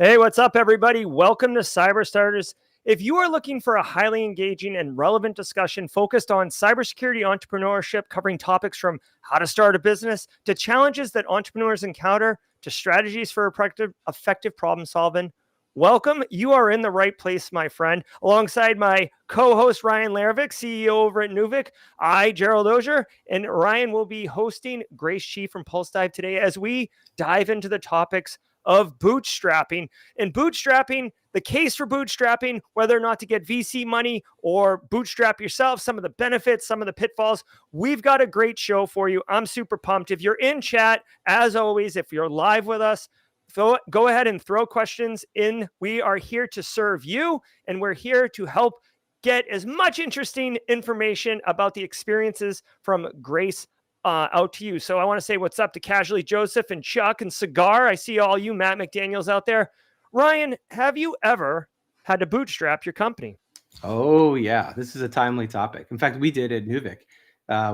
Hey, what's up, everybody? Welcome to Cyber Starters. If you are looking for a highly engaging and relevant discussion focused on cybersecurity entrepreneurship, covering topics from how to start a business to challenges that entrepreneurs encounter to strategies for effective problem solving, welcome. You are in the right place, my friend. Alongside my co-host, Ryan Leirvik, CEO over at Neuvik, I, Gerald Auger, and Ryan will be hosting Grace Chi from Pulsedive today as we dive into the topics of bootstrapping. And bootstrapping, the case for bootstrapping, whether or not to get VC money or bootstrap yourself, some of the benefits, some of the pitfalls. We've got a great show for you. I'm super pumped. If you're in chat, as always, if you're live with us, go ahead and throw questions in. We are here to serve you, and we're here to help get as much interesting information about the experiences from Grace out to you. So I want to say what's up to Casually Joseph and Chuck and Cigar. I see all you Matt McDaniels out there. Ryan, have you ever had to bootstrap your company? Oh, yeah. This is a timely topic. In fact, we did at Neuvik.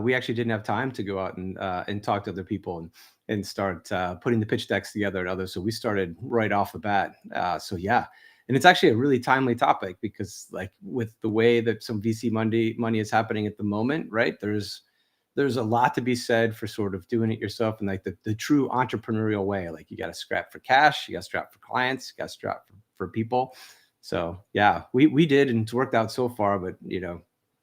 We actually didn't have time to go out and talk to other people and start putting the pitch decks together and others. So we started right off the bat. So yeah. And it's actually a really timely topic because like with the way that some VC money is happening at the moment, right? There's a lot to be said for sort of doing it yourself and like the true entrepreneurial way. Like you got to scrap for cash, you got to scrap for clients, you got to scrap for people. So yeah, we did, and it's worked out so far, but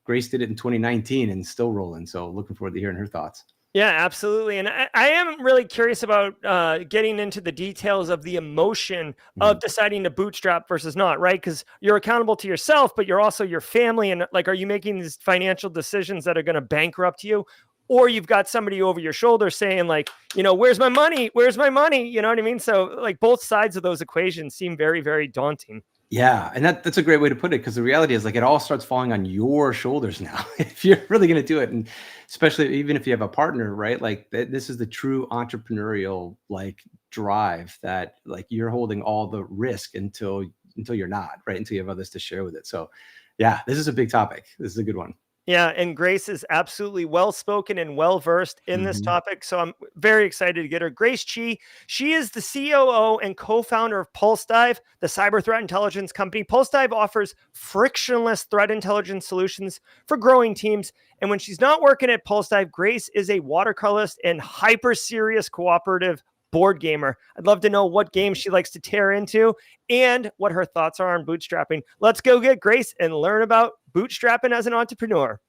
Grace did it in 2019 and still rolling. So looking forward to hearing her thoughts. Yeah, absolutely. And I am really curious about getting into the details of the emotion of deciding to bootstrap versus not, right? Because you're accountable to yourself, but you're also your family. And like, are you making these financial decisions that are going to bankrupt you? Or you've got somebody over your shoulder saying like, where's my money? Where's my money? You know what I mean? So like both sides of those equations seem very, very daunting. Yeah, and that's a great way to put it because the reality is like it all starts falling on your shoulders now if you're really going to do it, and especially even if you have a partner, right? Like this is the true entrepreneurial like drive that like you're holding all the risk until you're not, right? Until you have others to share with it. So yeah, this is a big topic. This is a good one. Yeah, and Grace is absolutely well-spoken and well-versed in this topic, so I'm very excited to get her. Grace Chi, she is the COO and co-founder of Pulsedive, the cyber threat intelligence company. Pulsedive offers frictionless threat intelligence solutions for growing teams, and when she's not working at Pulsedive, Grace is a watercolorist and hyper-serious cooperative board gamer. I'd love to know what game she likes to tear into and what her thoughts are on bootstrapping. Let's go get Grace and learn about bootstrapping as an entrepreneur.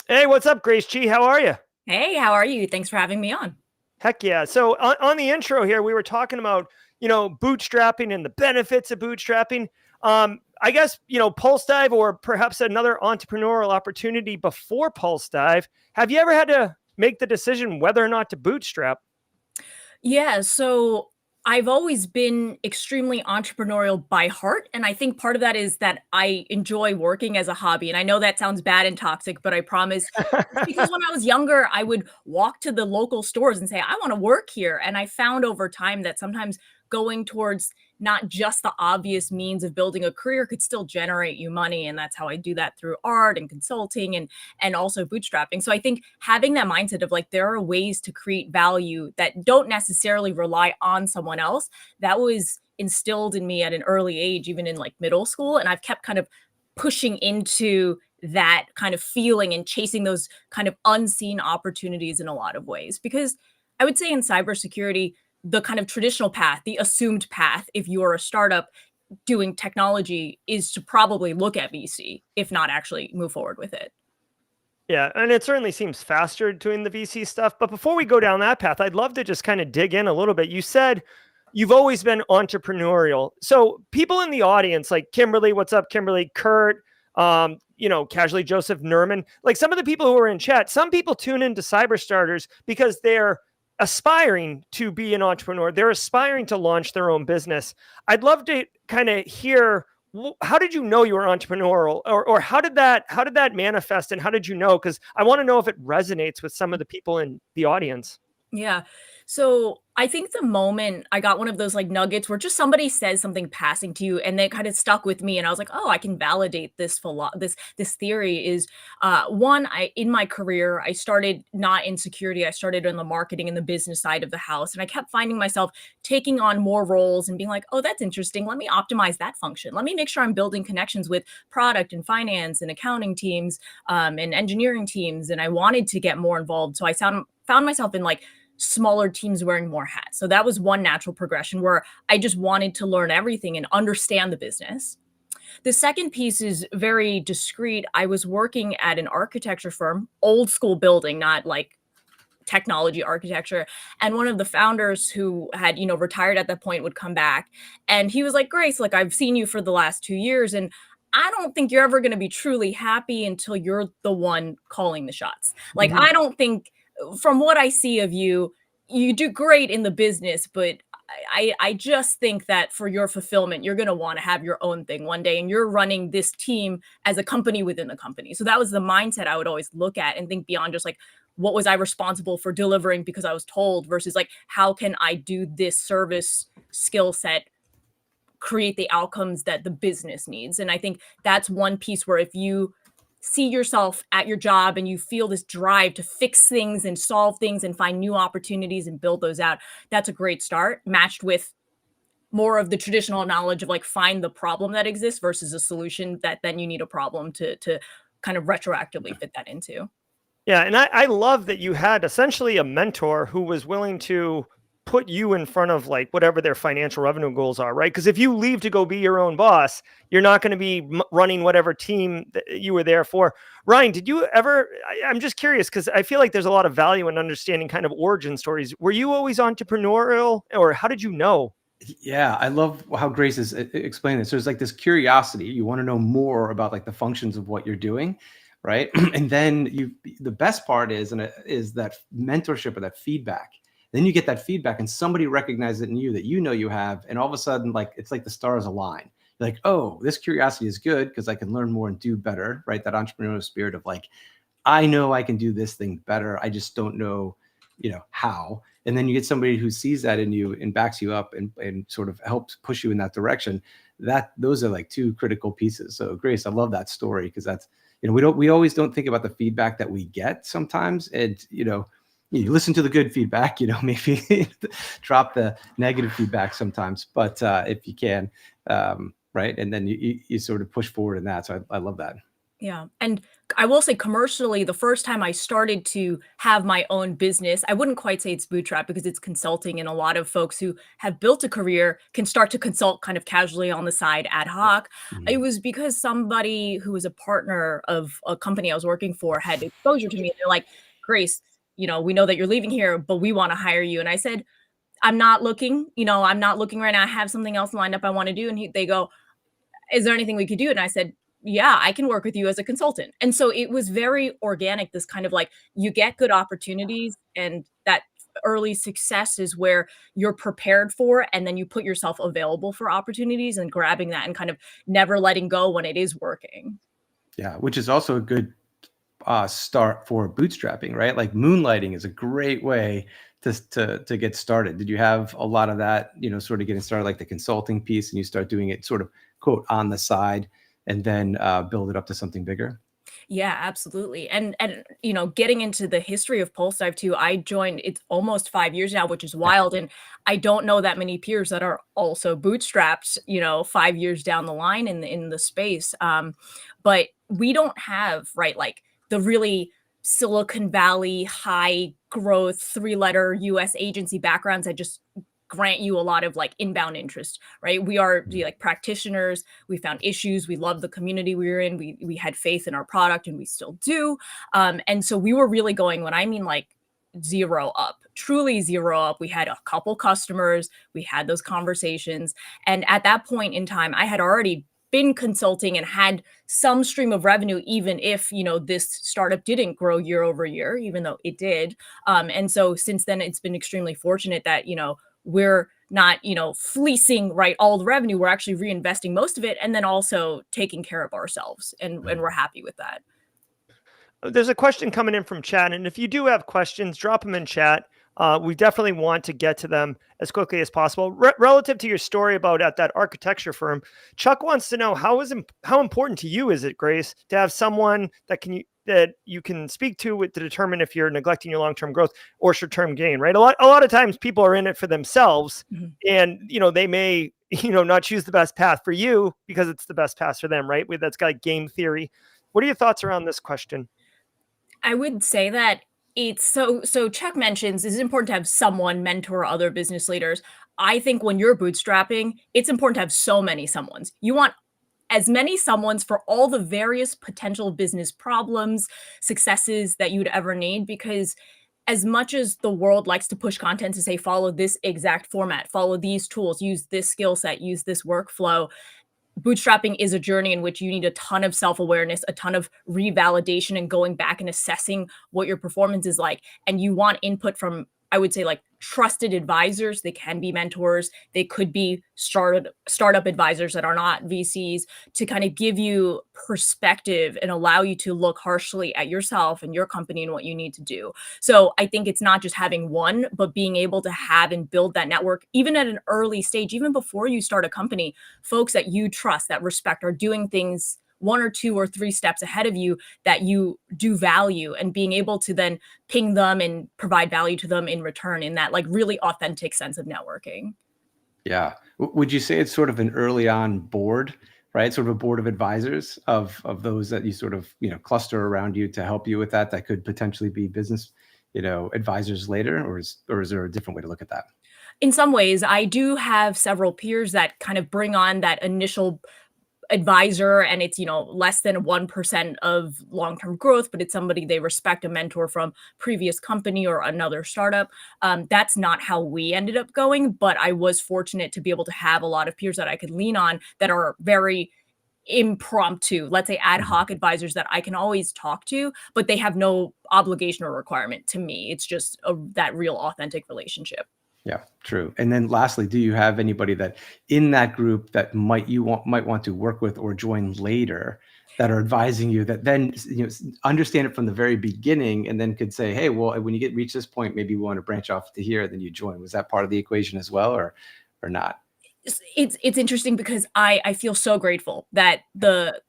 Hey, what's up, Grace Chi? How are you? Hey, how are you? Thanks for having me on. Heck yeah. So on the intro here, we were talking about, bootstrapping and the benefits of bootstrapping. I guess, Pulsedive or perhaps another entrepreneurial opportunity before Pulsedive. Have you ever had to make the decision whether or not to bootstrap? Yeah, so I've always been extremely entrepreneurial by heart. And I think part of that is that I enjoy working as a hobby. And I know that sounds bad and toxic, but I promise it's because when I was younger, I would walk to the local stores and say, I want to work here. And I found over time that sometimes going towards not just the obvious means of building a career could still generate you money. And that's how I do that through art and consulting and also bootstrapping. So I think having that mindset of like, there are ways to create value that don't necessarily rely on someone else, that was instilled in me at an early age, even in like middle school. And I've kept kind of pushing into that kind of feeling and chasing those kind of unseen opportunities in a lot of ways. Because I would say in cybersecurity, the kind of traditional path, the assumed path, if you're a startup doing technology, is to probably look at VC, if not actually move forward with it. Yeah, and it certainly seems faster doing the VC stuff. But before we go down that path, I'd love to just kind of dig in a little bit. You said you've always been entrepreneurial. So people in the audience, like Kimberly, what's up, Kimberly, Kurt, Casually Joseph, Nerman, like some of the people who are in chat, some people tune into Cyber Starters because they're aspiring to be an entrepreneur. They're aspiring to launch their own business. I'd love to kind of hear, how did you know you were entrepreneurial, or how did that manifest, and how did you know? Because I want to know if it resonates with some of the people in the audience. Yeah. So I think the moment I got one of those like nuggets where just somebody says something passing to you and they kind of stuck with me and I was like, oh, I can validate this theory is one, I in my career, I started not in security, I started in the marketing and the business side of the house. And I kept finding myself taking on more roles and being like, oh, that's interesting. Let me optimize that function. Let me make sure I'm building connections with product and finance and accounting teams and engineering teams. And I wanted to get more involved. So I found myself in like smaller teams wearing more hats. So that was one natural progression where I just wanted to learn everything and understand the business. The second piece is very discreet. I was working at an architecture firm, old school building, not like technology architecture. And one of the founders who had, retired at that point would come back and he was like, Grace, like I've seen you for the last 2 years and I don't think you're ever going to be truly happy until you're the one calling the shots. Like, Mhm. I don't think from what I see of you, you do great in the business, but I just think that for your fulfillment, you're going to want to have your own thing one day and you're running this team as a company within the company. So that was the mindset I would always look at and think beyond just like, what was I responsible for delivering because I was told versus like, how can I do this service skill set create the outcomes that the business needs. And I think that's one piece where if you see yourself at your job and you feel this drive to fix things and solve things and find new opportunities and build those out, that's a great start matched with more of the traditional knowledge of like find the problem that exists versus a solution that then you need a problem to kind of retroactively fit that into. Yeah, and I love that you had essentially a mentor who was willing to put you in front of like whatever their financial revenue goals are, right? Because if you leave to go be your own boss, you're not going to be running whatever team that you were there for. Ryan, did you ever? I'm just curious because I feel like there's a lot of value in understanding kind of origin stories. Were you always entrepreneurial, or how did you know? Yeah, I love how Grace is explaining this. There's like this curiosity. You want to know more about like the functions of what you're doing, right? And then the best part is, is that mentorship or that feedback. Then you get that feedback and somebody recognizes it in you that you have, and all of a sudden, like it's like the stars align. You're like, oh, this curiosity is good because I can learn more and do better, right? That entrepreneurial spirit of like, I know I can do this thing better. I just don't know, how. And then you get somebody who sees that in you and backs you up and sort of helps push you in that direction. Those are like two critical pieces. So Grace, I love that story because that's, we always don't think about the feedback that we get sometimes. And, you listen to the good feedback, maybe drop the negative feedback sometimes, but if you can, right. And then you sort of push forward in that. So I love that. Yeah. And I will say commercially, the first time I started to have my own business, I wouldn't quite say it's bootstrap because it's consulting. And a lot of folks who have built a career can start to consult kind of casually on the side ad hoc. It Mhm. was because somebody who was a partner of a company I was working for had exposure to me. They're like, Grace, we know that you're leaving here, but we want to hire you. And I said, I'm not looking right now. I have something else lined up I want to do. And they go, is there anything we could do? And I said, yeah, I can work with you as a consultant. And so it was very organic, this kind of like you get good opportunities and that early success is where you're prepared for and then you put yourself available for opportunities and grabbing that and kind of never letting go when it is working. Yeah, which is also a good start for bootstrapping, right? Like moonlighting is a great way to get started. Did you have a lot of that, sort of getting started, like the consulting piece, and you start doing it sort of quote on the side, and then build it up to something bigger? Yeah, absolutely. And getting into the history of Pulsedive too, I joined it's almost 5 years now, which is wild. And I don't know that many peers that are also bootstrapped, 5 years down the line in the space. But we don't have, right, like the really Silicon Valley high growth 3-letter US agency backgrounds that just grant you a lot of like inbound interest, right? We are like practitioners. We found issues. We love the community we were in. We had faith in our product, and we still do. And so we were really going. When I mean like zero up, truly zero up. We had a couple customers. We had those conversations, and at that point in time, I had already been consulting and had some stream of revenue, even if this startup didn't grow year over year, even though it did. And so since then, it's been extremely fortunate that we're not, fleecing, right, all the revenue. We're actually reinvesting most of it and then also taking care of ourselves. And we're happy with that. There's a question coming in from chat, and if you do have questions, drop them in chat. We definitely want to get to them as quickly as possible. Relative to your story about at that architecture firm, Chuck wants to know how important to you is it, Grace, to have someone that you can speak to determine if you're neglecting your long-term growth or short-term gain, right? A lot of times people are in it for themselves, and they may not choose the best path for you because it's the best path for them, right? That's got game theory. What are your thoughts around this question? I would say that it's so Chuck mentions it's important to have someone mentor other business leaders. I think when you're bootstrapping, it's important to have so many someones. You want as many someones for all the various potential business problems, successes that you'd ever need, because as much as the world likes to push content to say, follow this exact format, follow these tools, use this skill set, use this workflow, bootstrapping is a journey in which you need a ton of self-awareness, a ton of revalidation and going back and assessing what your performance is like. And you want input from, I would say, like trusted advisors. They can be mentors. They could be startup advisors that are not VCs, to kind of give you perspective and allow you to look harshly at yourself and your company and what you need to do. So I think it's not just having one, but being able to have and build that network, even at an early stage, even before you start a company, folks that you trust, that respect, are doing things 1 or 2 or 3 steps ahead of you that you do value, and being able to then ping them and provide value to them in return, in that like really authentic sense of networking. Yeah. Would you say it's sort of an early on board, right? Sort of a board of advisors of those that you sort of, cluster around you to help you with that could potentially be business, advisors later, or is there a different way to look at that? In some ways, I do have several peers that kind of bring on that initial advisor, and it's less than 1% of long-term growth, but it's somebody they respect, a mentor from previous company or another startup. That's not how we ended up going, but I was fortunate to be able to have a lot of peers that I could lean on that are very impromptu, let's say ad hoc advisors that I can always talk to, but they have no obligation or requirement to me. It's just that real authentic relationship. Yeah, true. And then lastly, do you have anybody that in that group that might want to work with or join later, that are advising you, that then understand it from the very beginning, and then could say, hey, well, when you reach this point, maybe we want to branch off to here, then you join? Was that part of the equation as well, or not? It's interesting because I feel so grateful that the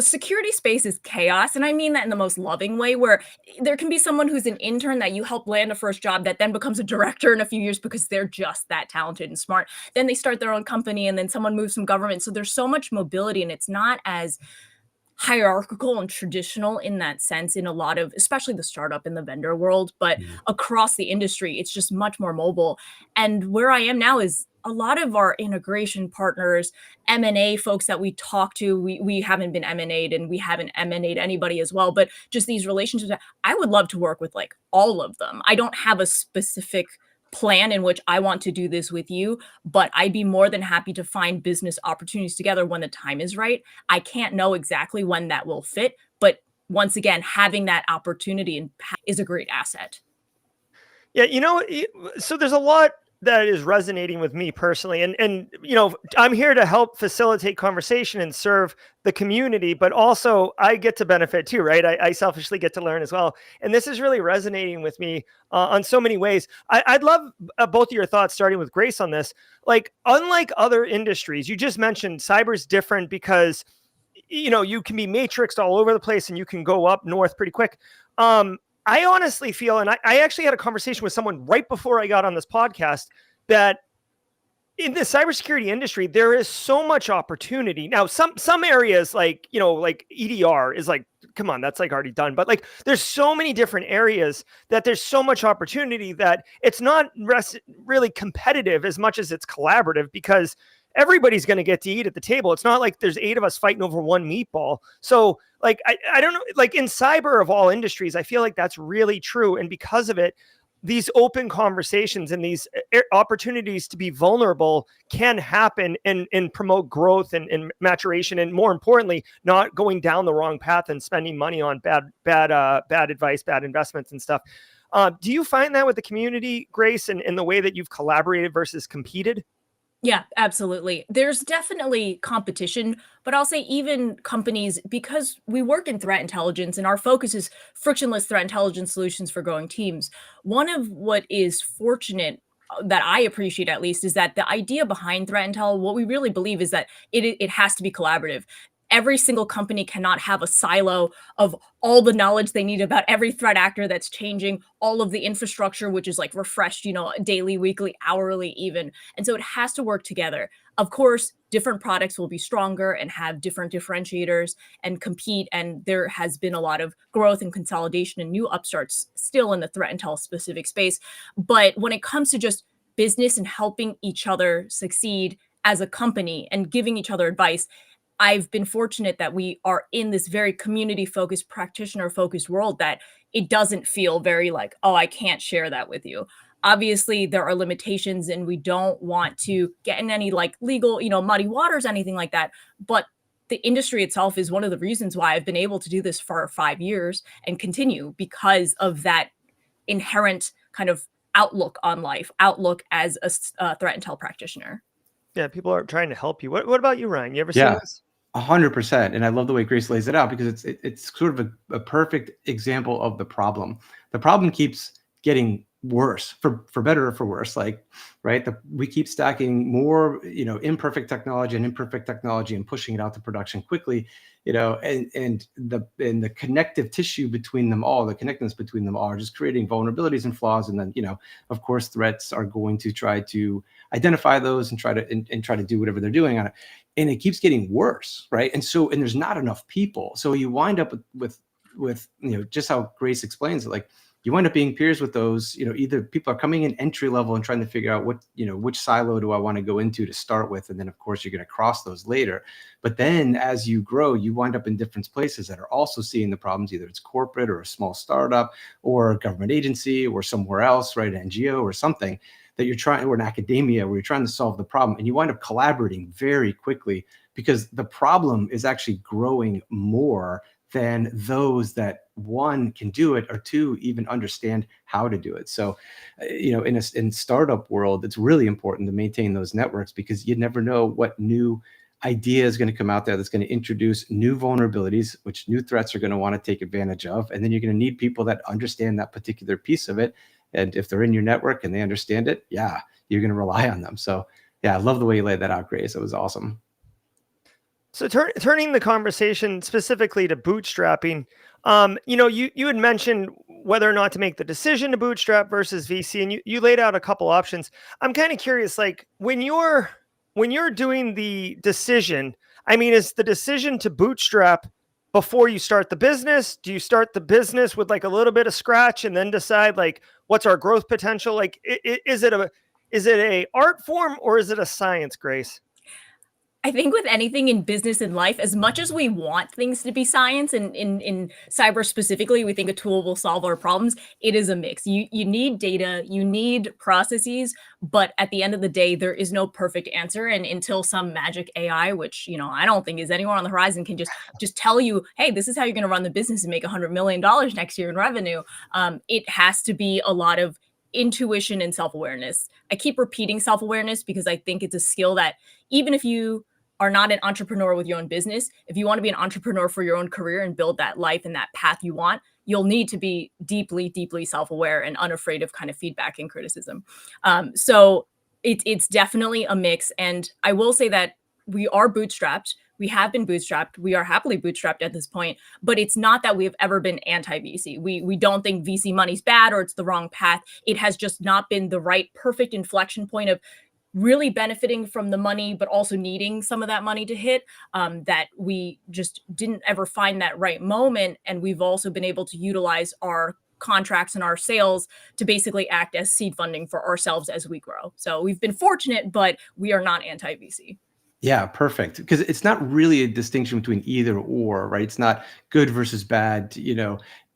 security space is chaos. And I mean that in the most loving way, where there can be someone who's an intern that you help land a first job that then becomes a director in a few years because they're just that talented and smart. Then they start their own company, and then someone moves from government. So there's so much mobility, and it's not as hierarchical and traditional in that sense in a lot of, especially the startup and the vendor world, but across the industry, it's just much more mobile. And where I am now is a lot of our integration partners, M&A folks that we talk to, we haven't been M&A'd, and we haven't M&A'd anybody as well, but just these relationships, I would love to work with like all of them. I don't have a specific plan in which I want to do this with you, but I'd be more than happy to find business opportunities together when the time is right. I can't know exactly when that will fit, but once again, having that opportunity is a great asset. Yeah, so there's a lot that is resonating with me personally, and I'm here to help facilitate conversation and serve the community, but also I get to benefit too, right? I selfishly get to learn as well, and this is really resonating with me on so many ways. I'd love both of your thoughts, starting with Grace on this. Like, unlike other industries, you just mentioned cyber's different because you can be matrixed all over the place and you can go up north pretty quick. I honestly feel, and I actually had a conversation with someone right before I got on this podcast, that in the cybersecurity industry, there is so much opportunity. Now, some areas like EDR is like, come on, that's like already done. But like, there's so many different areas that there's so much opportunity that it's not really competitive as much as it's collaborative, because everybody's going to get to eat at the table. It's not like there's 8 of us fighting over one meatball. So like, I don't know, like in cyber of all industries, I feel like that's really true. And because of it, these open conversations and these opportunities to be vulnerable can happen and promote growth and maturation. And more importantly, not going down the wrong path and spending money on bad advice, bad investments and stuff. Do you find that with the community, Grace, and the way that you've collaborated versus competed? Yeah, absolutely. There's definitely competition, but I'll say even companies, because we work in threat intelligence and our focus is frictionless threat intelligence solutions for growing teams. One of what is fortunate that I appreciate at least is that the idea behind threat intel, what we really believe is that it has to be collaborative. Every single company cannot have a silo of all the knowledge they need about every threat actor that's changing, all of the infrastructure, which is like refreshed, daily, weekly, hourly, even. And so it has to work together. Of course, different products will be stronger and have different differentiators and compete. And there has been a lot of growth and consolidation and new upstarts still in the threat intel specific space. But when it comes to just business and helping each other succeed as a company and giving each other advice, I've been fortunate that we are in this very community focused, practitioner focused world that it doesn't feel very like, oh, I can't share that with you. Obviously, there are limitations and we don't want to get in any like legal, muddy waters, anything like that. But the industry itself is one of the reasons why I've been able to do this for 5 years and continue because of that inherent kind of outlook on life, outlook as a threat intel practitioner. Yeah, people are trying to help you. What about you, Ryan? You ever seen Yeah. this? 100%. And I love the way Grace lays it out because it's sort of a perfect example of the problem. The problem keeps getting worse for better or for worse. Like, right. We keep stacking more, imperfect technology and pushing it out to production quickly, and the connective tissue between them all, the connectedness between them all are just creating vulnerabilities and flaws. And then, of course, threats are going to try to identify those and try to do whatever they're doing on it. And it keeps getting worse, right? And there's not enough people. So you wind up with just how Grace explains it, like you wind up being peers with those, either people are coming in entry level and trying to figure out which silo do I want to go into to start with. And then of course you're going to cross those later. But then as you grow, you wind up in different places that are also seeing the problems. Either it's corporate or a small startup or a government agency or somewhere else, right? NGO or something that you're trying, or in academia where you're trying to solve the problem, and you wind up collaborating very quickly because the problem is actually growing more than those that one can do it or two even understand how to do it. So, in startup world, it's really important to maintain those networks because you never know what new idea is going to come out there that's going to introduce new vulnerabilities, which new threats are going to want to take advantage of. And then you're going to need people that understand that particular piece of it. And if they're in your network and they understand it, yeah, you're going to rely on them. So yeah, I love the way you laid that out, Grace. It was awesome. So turning the conversation specifically to bootstrapping, you had mentioned whether or not to make the decision to bootstrap versus VC, and you laid out a couple options. I'm kind of curious, like when you're doing the decision, I mean, is the decision to bootstrap before you start the business? Do you start the business with like a little bit of scratch and then decide like what's our growth potential? Like, is it a art form or is it a science, Grace? I think with anything in business and life, as much as we want things to be science, and in cyber specifically, we think a tool will solve our problems, it is a mix. You need data, you need processes, but at the end of the day, there is no perfect answer. And until some magic AI, which I don't think is anywhere on the horizon, can just tell you, hey, this is how you're going to run the business and make $100 million next year in revenue. It has to be a lot of intuition and self-awareness. I keep repeating self-awareness because I think it's a skill that even if you are not an entrepreneur with your own business, if you want to be an entrepreneur for your own career and build that life and that path you want, you'll need to be deeply, deeply self-aware and unafraid of kind of feedback and criticism. So it's definitely a mix. And I will say that we are bootstrapped. We have been bootstrapped. We are happily bootstrapped at this point, but it's not that we have ever been anti-VC. We don't think VC money's bad or it's the wrong path. It has just not been the right, perfect inflection point of really benefiting from the money, but also needing some of that money to hit, that we just didn't ever find that right moment. And we've also been able to utilize our contracts and our sales to basically act as seed funding for ourselves as we grow. So we've been fortunate, but we are not anti-VC. Yeah, perfect. Because it's not really a distinction between either or, right? It's not good versus bad,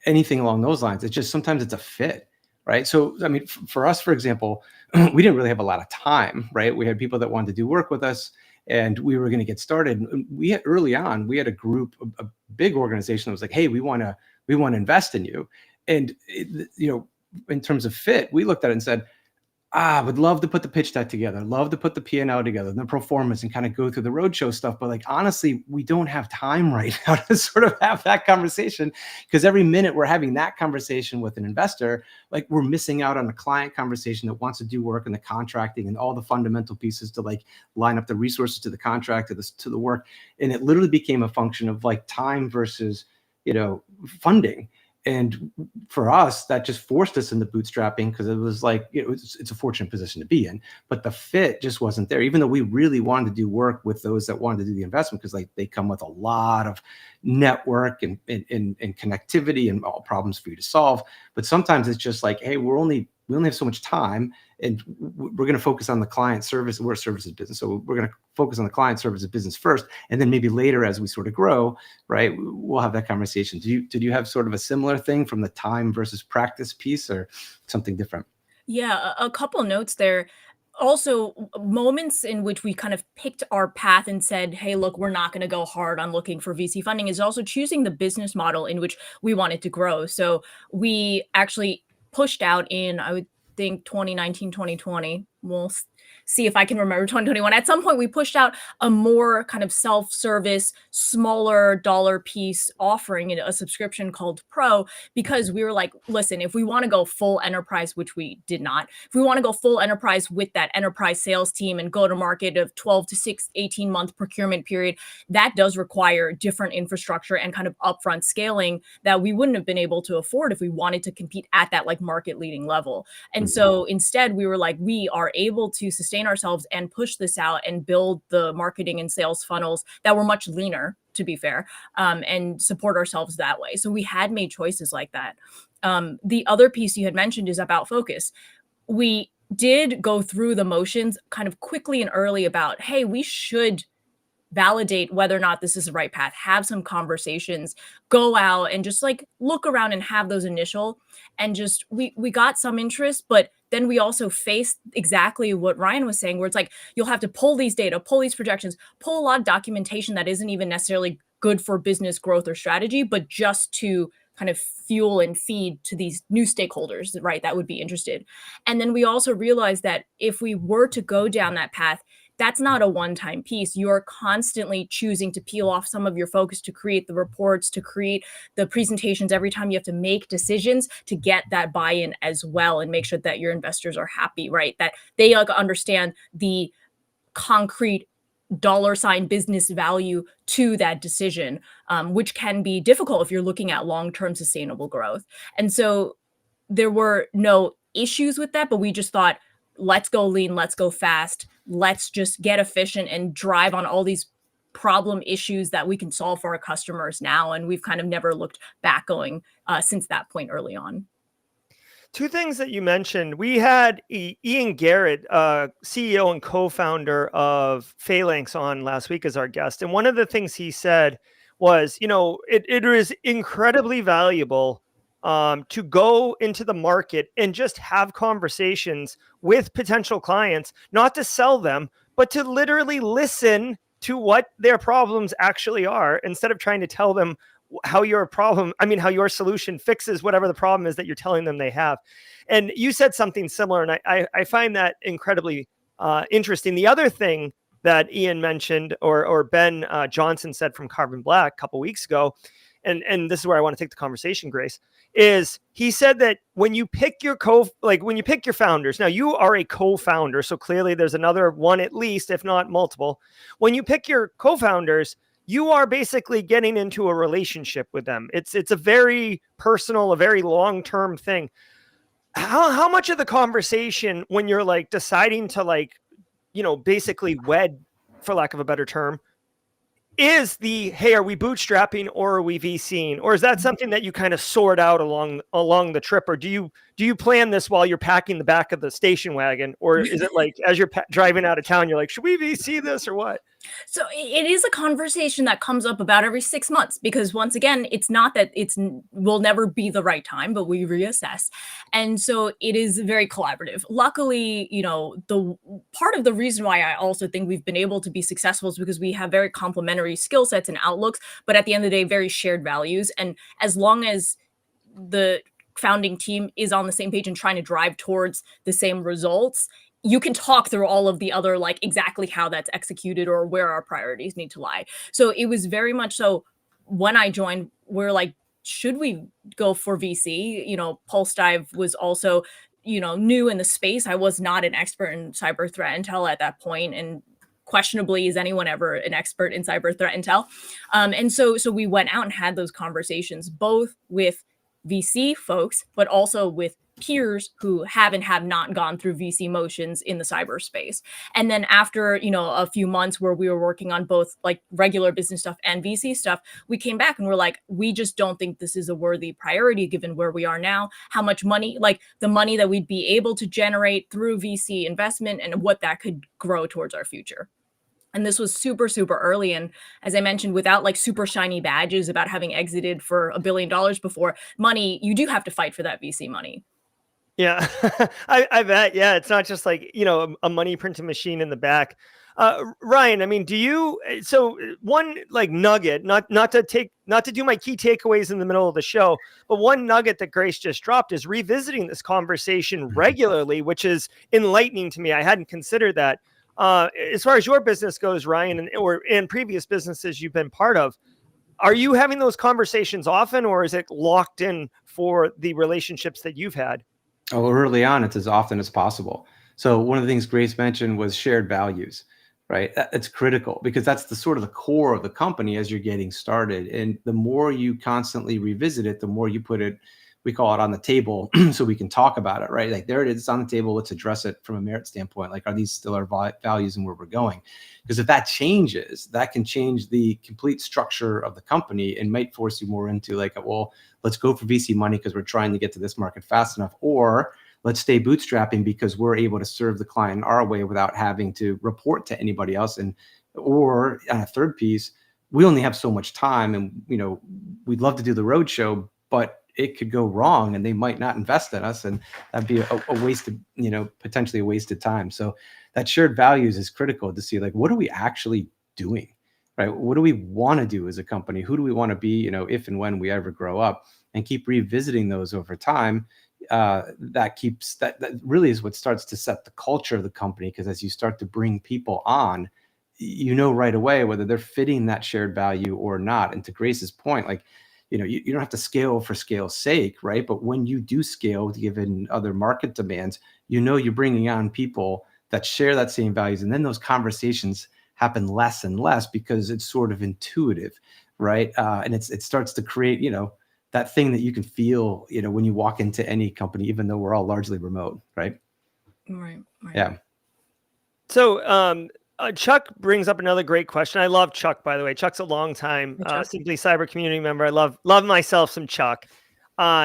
anything along those lines. It's just sometimes it's a fit, right? So, I mean, for us, for example, we didn't really have a lot of time, right? We had people that wanted to do work with us and we were going to get started. Early on, we had a group, a big organization that was like, hey, we want to invest in you. And, in terms of fit, we looked at it and said, Would love to put the pitch deck together, love to put the P&L together, and the pro formas, and kind of go through the roadshow stuff. But like, honestly, we don't have time right now to sort of have that conversation, because every minute we're having that conversation with an investor, like we're missing out on a client conversation that wants to do work in the contracting and all the fundamental pieces to like line up the resources to the contract, to the work. And it literally became a function of like time versus, funding. And for us, that just forced us into bootstrapping, because it was like, it's a fortunate position to be in, but the fit just wasn't there. Even though we really wanted to do work with those that wanted to do the investment, because like they come with a lot of network and connectivity and all problems for you to solve. But sometimes it's just like, hey, we only have so much time, and we're going to focus on the client service. We're a services business, so we're going to focus on the client services business first, and then maybe later, as we sort of grow, right, we'll have that conversation. Did you have sort of a similar thing from the time versus practice piece, or something different? Yeah, a couple notes there. Also, moments in which we kind of picked our path and said, "Hey, look, we're not going to go hard on looking for VC funding," is also choosing the business model in which we wanted to grow. So we actually pushed out in, I would think, 2019, 2020. We'll see if I can remember 2021. At some point, we pushed out a more kind of self-service, smaller dollar piece offering in a subscription called Pro, because we were like, listen, if we want to go full enterprise, which we did not, if we want to go full enterprise with that enterprise sales team and go to market of 12 to 18-month procurement period, that does require different infrastructure and kind of upfront scaling that we wouldn't have been able to afford if we wanted to compete at that like market leading level. And so instead we were like, we are able to sustain ourselves and push this out and build the marketing and sales funnels that were much leaner, to be fair, and support ourselves that way. So we had made choices like that. The other piece you had mentioned is about focus. We did go through the motions kind of quickly and early about, hey, we should validate whether or not this is the right path, have some conversations, go out and just like look around and have those initial, and just we got some interest, but then we also faced exactly what Ryan was saying, where it's like, you'll have to pull these data, pull these projections, pull a lot of documentation that isn't even necessarily good for business growth or strategy, but just to kind of fuel and feed to these new stakeholders, right, that would be interested. And then we also realized that if we were to go down that path, that's not a one-time piece. You're constantly choosing to peel off some of your focus to create the reports, to create the presentations. Every time you have to make decisions to get that buy-in as well and make sure that your investors are happy, right? That they understand the concrete dollar sign business value to that decision, which can be difficult if you're looking at long-term sustainable growth. And so there were no issues with that, but we just thought, let's go lean, let's go fast, let's just get efficient and drive on all these problem issues that we can solve for our customers now. And we've kind of never looked back going since that point early on. Two things that you mentioned. We had Ian Garrett, CEO and co-founder of Phalanx, on last week as our guest. And one of the things he said was, it is incredibly valuable to go into the market and just have conversations with potential clients, not to sell them, but to literally listen to what their problems actually are, instead of trying to tell them how how your solution fixes whatever the problem is that you're telling them they have. And you said something similar, and I find that incredibly interesting. The other thing that Ian mentioned, or Ben Johnson said from Carbon Black a couple weeks ago, and this is where I want to take the conversation, Grace, is he said that when you pick your founders, now you are a co-founder, so clearly there's another one at least, if not multiple. When you pick your co-founders, you are basically getting into a relationship with them. It's a very personal, a very long-term thing. How much of the conversation, when you're like deciding to basically wed, for lack of a better term, is the, hey, are we bootstrapping or are we VCing? Or is that something that you kind of sort out along the trip? Or do you plan this while you're packing the back of the station wagon? Or is it like, as you're driving out of town, you're like, should we VC this or what? So it is a conversation that comes up about every 6 months, because once again, it's not that will never be the right time, but we reassess. And so it is very collaborative. Luckily, the part of the reason why I also think we've been able to be successful is because we have very complementary skill sets and outlooks, but at the end of the day, very shared values. And as long as the founding team is on the same page and trying to drive towards the same results, you can talk through all of the other, like exactly how that's executed or where our priorities need to lie. So it was very much so when I joined, we're like, should we go for VC? You know, Pulsedive was also, you know, new in the space. I was not an expert in cyber threat intel at that point, and questionably is anyone ever an expert in cyber threat intel. And so we went out and had those conversations both with VC folks, but also with peers who have and have not gone through VC motions in the cyberspace. And then after, you know, a few months where we were working on both like regular business stuff and VC stuff, we came back and we're like, we just don't think this is a worthy priority given where we are now, how much money, like the money that we'd be able to generate through VC investment and what that could grow towards our future. And this was super, super early. And as I mentioned, without like super shiny badges about having exited for $1 billion before, money, you do have to fight for that VC money. Yeah, I bet. Yeah, it's not just like, you know, a money printing machine in the back. Ryan, I mean, do you, so one like nugget, not to do my key takeaways in the middle of the show, but one nugget that Grace just dropped is revisiting this conversation regularly, which is enlightening to me. I hadn't considered that. As far as your business goes, Ryan, or in previous businesses you've been part of, are you having those conversations often, or is it locked in for the relationships that you've had? Oh, early on, it's as often as possible. So one of the things Grace mentioned was shared values, right? It's critical because that's the sort of the core of the company as you're getting started. And the more you constantly revisit it, the more you put it, we call it on the table so we can talk about it, right? Like there it is, it's on the table. Let's address it from a merit standpoint. Like, are these still our values and where we're going? Because if that changes, that can change the complete structure of the company and might force you more into like, well, let's go for VC money because we're trying to get to this market fast enough, or let's stay bootstrapping because we're able to serve the client our way without having to report to anybody else. And, or on a third piece, we only have so much time and, you know, we'd love to do the roadshow, but it could go wrong and they might not invest in us. And that'd be a waste of, you know, potentially a wasted time. So that shared values is critical to see like, what are we actually doing, right? What do we want to do as a company? Who do we want to be, you know, if and when we ever grow up, and keep revisiting those over time. That really is what starts to set the culture of the company. Because as you start to bring people on, you know, right away, whether they're fitting that shared value or not. And to Grace's point, like, you know, you don't have to scale for scale's sake, right? But when you do scale, given other market demands, you know, you're bringing on people that share that same values. And then those conversations happen less and less because it's sort of intuitive, right? And it starts to create, you know, that thing that you can feel, you know, when you walk into any company, even though we're all largely remote, right? Right. Yeah. So, Chuck brings up another great question. I love Chuck, by the way. Chuck's a long time Simply Cyber community member. I love myself some Chuck.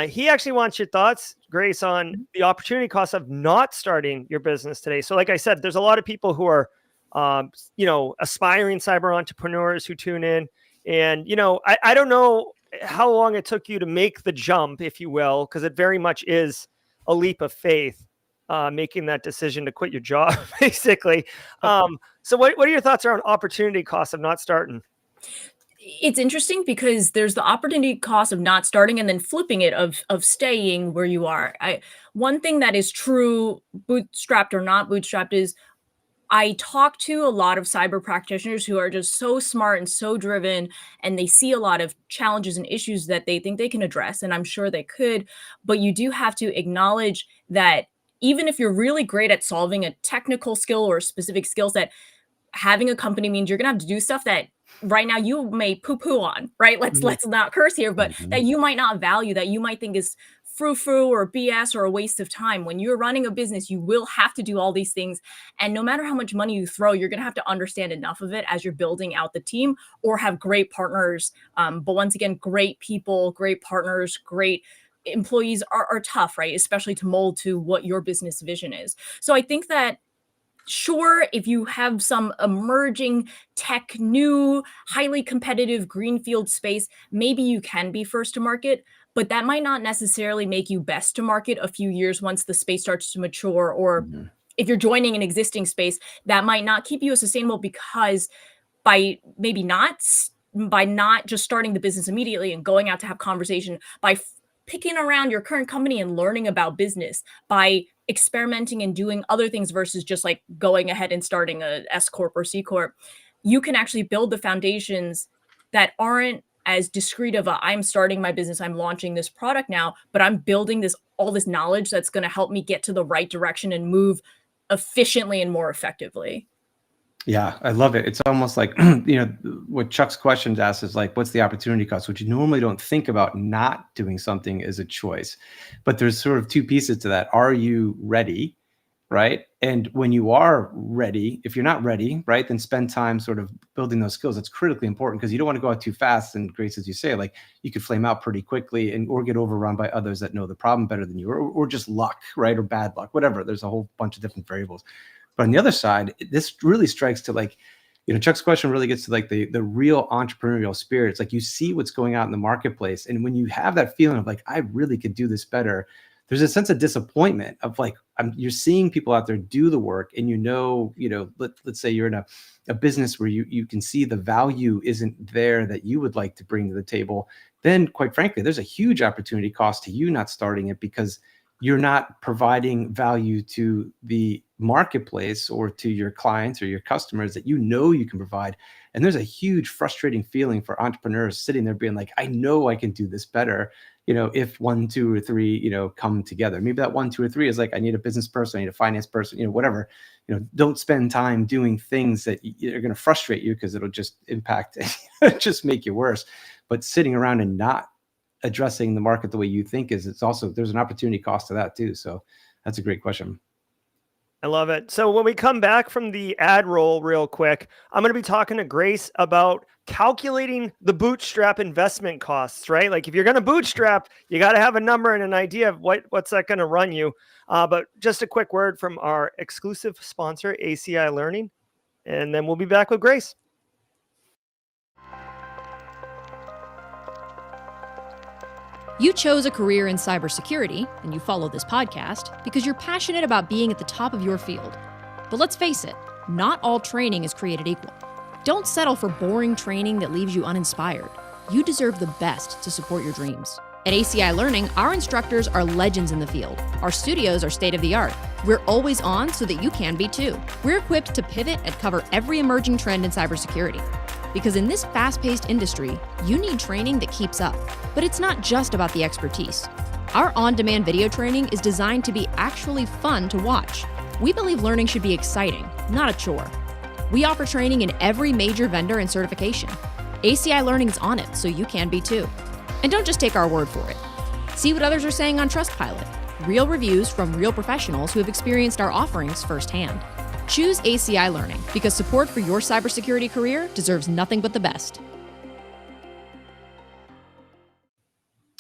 He actually wants your thoughts, Grace, on the opportunity cost of not starting your business today. So like I said, there's a lot of people who are, you know, aspiring cyber entrepreneurs who tune in. And, you know, I don't know how long it took you to make the jump, if you will, because it very much is a leap of faith. Making that decision to quit your job, basically. So what are your thoughts around opportunity cost of not starting? It's interesting because there's the opportunity cost of not starting and then flipping it of staying where you are. One thing that is true, bootstrapped or not bootstrapped, is I talk to a lot of cyber practitioners who are just so smart and so driven, and they see a lot of challenges and issues that they think they can address, and I'm sure they could, but you do have to acknowledge that even if you're really great at solving a technical skill or a specific skill set, having a company means you're gonna have to do stuff that right now you may poo-poo on, right? Let's not curse here, but that you might not value, that you might think is frou-frou or BS or a waste of time. When you're running a business, you will have to do all these things. And no matter how much money you throw, you're gonna have to understand enough of it as you're building out the team or have great partners. But once again, great people, great partners, great employees are tough, right? Especially to mold to what your business vision is. So I think that sure, if you have some emerging tech, new, highly competitive greenfield space, maybe you can be first to market, but that might not necessarily make you best to market a few years once the space starts to mature. Or if you're joining an existing space, that might not keep you as sustainable because by not just starting the business immediately and going out to have conversation, by picking around your current company and learning about business, by experimenting and doing other things versus just like going ahead and starting a S Corp or C Corp, you can actually build the foundations that aren't as discrete of a I'm starting my business, I'm launching this product now, but I'm building all this knowledge that's going to help me get to the right direction and move efficiently and more effectively. Yeah, I love it. It's almost like, what Chuck's questions asked is like, what's the opportunity cost, which you normally don't think about not doing something as a choice. But there's sort of two pieces to that. Are you ready? Right. And when you are ready, if you're not ready, right, then spend time sort of building those skills. That's critically important because you don't want to go out too fast. And Grace, as you say, like you could flame out pretty quickly or get overrun by others that know the problem better than you, or just luck, right, or bad luck, whatever. There's a whole bunch of different variables. But on the other side, this really strikes to like, Chuck's question really gets to like the real entrepreneurial spirit. It's like you see what's going on in the marketplace. And when you have that feeling of like, I really could do this better, there's a sense of disappointment of like, you're seeing people out there do the work and let's say you're in a business where you can see the value isn't there that you would like to bring to the table. Then quite frankly, there's a huge opportunity cost to you not starting it because you're not providing value to the marketplace or to your clients or your customers that you can provide. And there's a huge frustrating feeling for entrepreneurs sitting there being like, I know I can do this better, if 1, 2, or 3, come together. Maybe that 1, 2, or 3 is like, I need a business person, I need a finance person, whatever. Don't spend time doing things that are going to frustrate you because it'll just impact, just make you worse. But sitting around and not addressing the market the way you think there's an opportunity cost to that too. So that's a great question. I love it. So when we come back from the ad roll real quick, I'm going to be talking to Grace about calculating the bootstrap investment costs, right? Like if you're going to bootstrap, you got to have a number and an idea of what's that going to run you. But just a quick word from our exclusive sponsor, ACI Learning, and then we'll be back with Grace. You chose a career in cybersecurity, and you follow this podcast because you're passionate about being at the top of your field. But let's face it, not all training is created equal. Don't settle for boring training that leaves you uninspired. You deserve the best to support your dreams. At ACI Learning, our instructors are legends in the field. Our studios are state-of-the-art. We're always on so that you can be too. We're equipped to pivot and cover every emerging trend in cybersecurity. Because in this fast-paced industry, you need training that keeps up. But it's not just about the expertise. Our on-demand video training is designed to be actually fun to watch. We believe learning should be exciting, not a chore. We offer training in every major vendor and certification. ACI Learning is on it, so you can be too. And don't just take our word for it. See what others are saying on Trustpilot. Real reviews from real professionals who have experienced our offerings firsthand. Choose ACI Learning because support for your cybersecurity career deserves nothing but the best.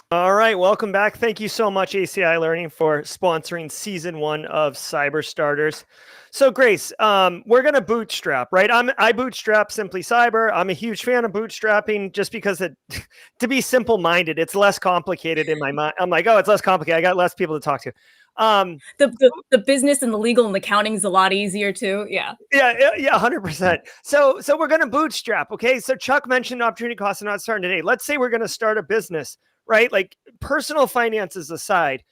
All right, welcome back. Thank you so much, ACI Learning, for sponsoring season 1 of Cyber Starters. So, Grace, we're going to bootstrap, right? I bootstrap Simply Cyber. I'm a huge fan of bootstrapping just because to be simple-minded, it's less complicated in my mind. I'm like, oh, it's less complicated. I got less people to talk to. The business and the legal and the accounting is a lot easier too. Yeah, 100%. So we're going to bootstrap. Okay. So Chuck mentioned opportunity costs and not starting today. Let's say we're going to start a business, right? Like personal finances aside,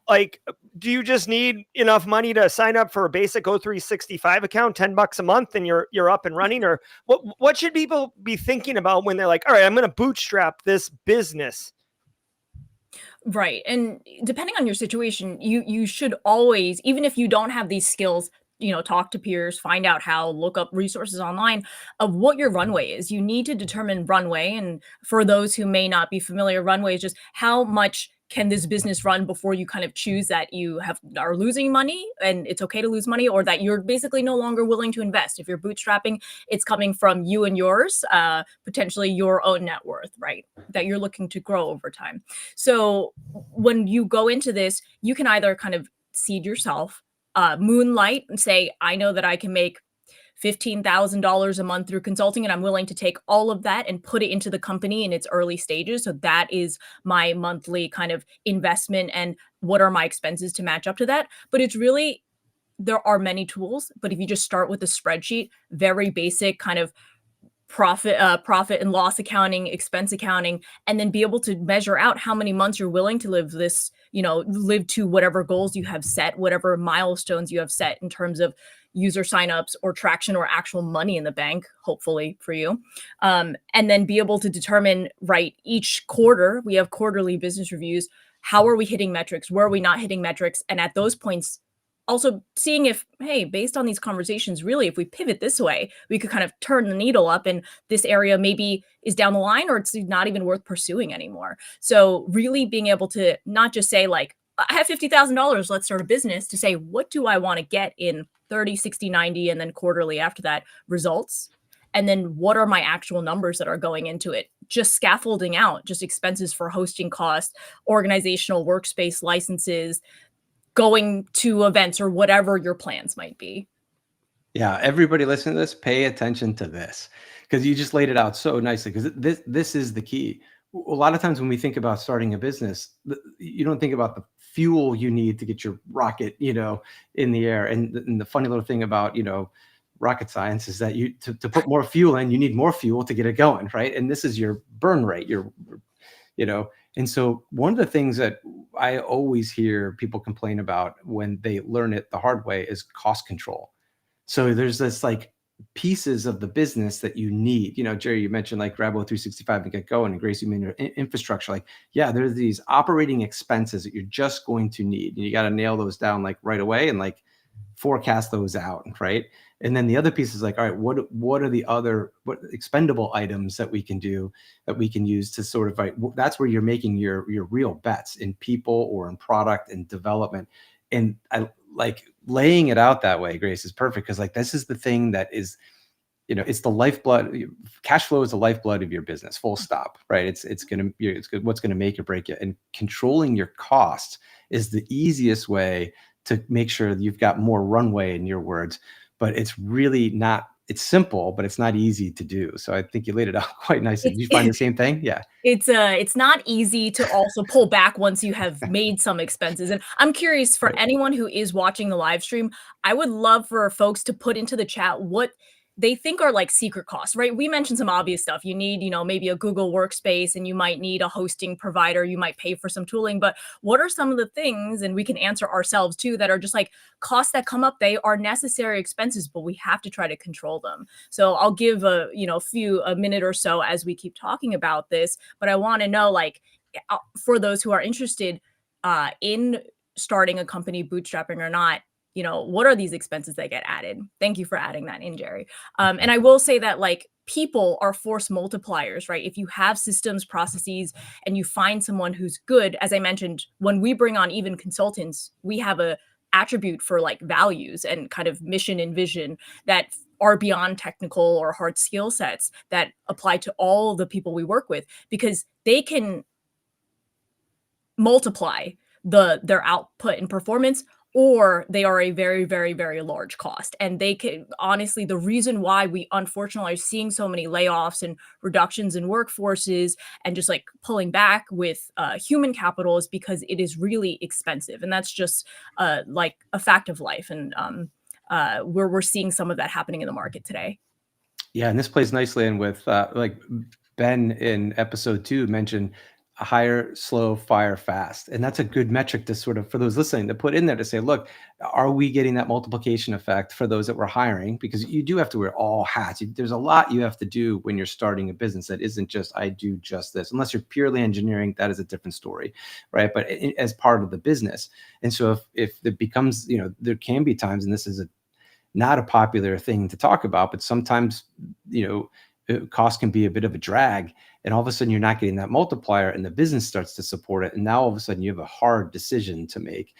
like, do you just need enough money to sign up for a basic O365 account, $10 a month, and you're up and running? Or what should people be thinking about when they're like, all right, I'm going to bootstrap this business? Right. And depending on your situation, you should always, even if you don't have these skills, talk to peers, find out how, look up resources online of what your runway is. You need to determine runway. And for those who may not be familiar, runway is just how much can this business run before you kind of choose that you are losing money and it's okay to lose money, or that you're basically no longer willing to invest. If you're bootstrapping, it's coming from you and yours, potentially your own net worth, right? That you're looking to grow over time. So when you go into this, you can either kind of seed yourself, moonlight and say, I know that I can make $15,000 a month through consulting, and I'm willing to take all of that and put it into the company in its early stages. So that is my monthly kind of investment, and what are my expenses to match up to that. But it's really, there are many tools, but if you just start with a spreadsheet, very basic kind of profit and loss accounting, expense accounting, and then be able to measure out how many months you're willing to live this, live to whatever goals you have set, whatever milestones you have set in terms of user signups or traction or actual money in the bank, hopefully for you. And then be able to determine, right, each quarter, we have quarterly business reviews. How are we hitting metrics? Where are we not hitting metrics? And at those points, also seeing if, hey, based on these conversations, really, if we pivot this way, we could kind of turn the needle up and this area maybe is down the line or it's not even worth pursuing anymore. So really being able to not just say like, I have $50,000, let's start a business, to say, what do I want to get in 30, 60, 90, and then quarterly after that results? And then what are my actual numbers that are going into it? Just scaffolding out, just expenses for hosting costs, organizational workspace licenses, going to events or whatever your plans might be. Yeah, everybody listening to this, pay attention to this, because you just laid it out so nicely, because this is the key. A lot of times when we think about starting a business, you don't think about the fuel you need to get your rocket, in the air. And the funny little thing about, rocket science is that to put more fuel in, you need more fuel to get it going, right? And this is your burn rate, and so one of the things that I always hear people complain about when they learn it the hard way is cost control. So there's this like pieces of the business that you need. Jerry, you mentioned like Grabo 365 and get going, and Grace, you mean your infrastructure. Like, yeah, there's these operating expenses that you're just going to need. And you got to nail those down like right away and like forecast those out, right? And then the other piece is like, all right, what are the other expendable items that we can do, that we can use to sort of like, that's where you're making your real bets in people or in product and development. And I like laying it out that way, Grace, is perfect, because like this is the thing that is, it's the lifeblood. Cash flow is the lifeblood of your business, full stop, right? It's what's gonna make or break it. And controlling your costs is the easiest way to make sure that you've got more runway, in your words. But it's really not, it's simple, but it's not easy to do. So I think you laid it out quite nicely. Did you find the same thing? Yeah. It's not easy to also pull back once you have made some expenses. And I'm curious, for anyone who is watching the live stream, I would love for folks to put into the chat what they think are like secret costs, right? We mentioned some obvious stuff. You need, maybe a Google workspace, and you might need a hosting provider. You might pay for some tooling, but what are some of the things, and we can answer ourselves too, that are just like costs that come up? They are necessary expenses, but we have to try to control them. So I'll give a minute or so as we keep talking about this, but I want to know, like, for those who are interested in starting a company, bootstrapping or not, what are these expenses that get added? Thank you for adding that in, Jerry. And I will say that like people are force multipliers, right? If you have systems, processes, and you find someone who's good, as I mentioned, when we bring on even consultants, we have a attribute for like values and kind of mission and vision that are beyond technical or hard skill sets that apply to all the people we work with, because they can multiply their output and performance, or they are a very, very, very large cost. And they can, honestly, the reason why we unfortunately are seeing so many layoffs and reductions in workforces and just like pulling back with human capital is because it is really expensive. And that's just like a fact of life. And we're seeing some of that happening in the market today. Yeah, and this plays nicely in with like Ben in episode 2 mentioned hire slow, fire fast. And that's a good metric to sort of, for those listening, to put in there to say, look, are we getting that multiplication effect for those that we're hiring? Because you do have to wear all hats. There's a lot you have to do when you're starting a business that isn't just, I do just this. Unless you're purely engineering, that is a different story, right? But as part of the business. And so if it becomes, there can be times, and this is not a popular thing to talk about, but sometimes, cost can be a bit of a drag, and all of a sudden you're not getting that multiplier, and the business starts to support it. And now all of a sudden you have a hard decision to make.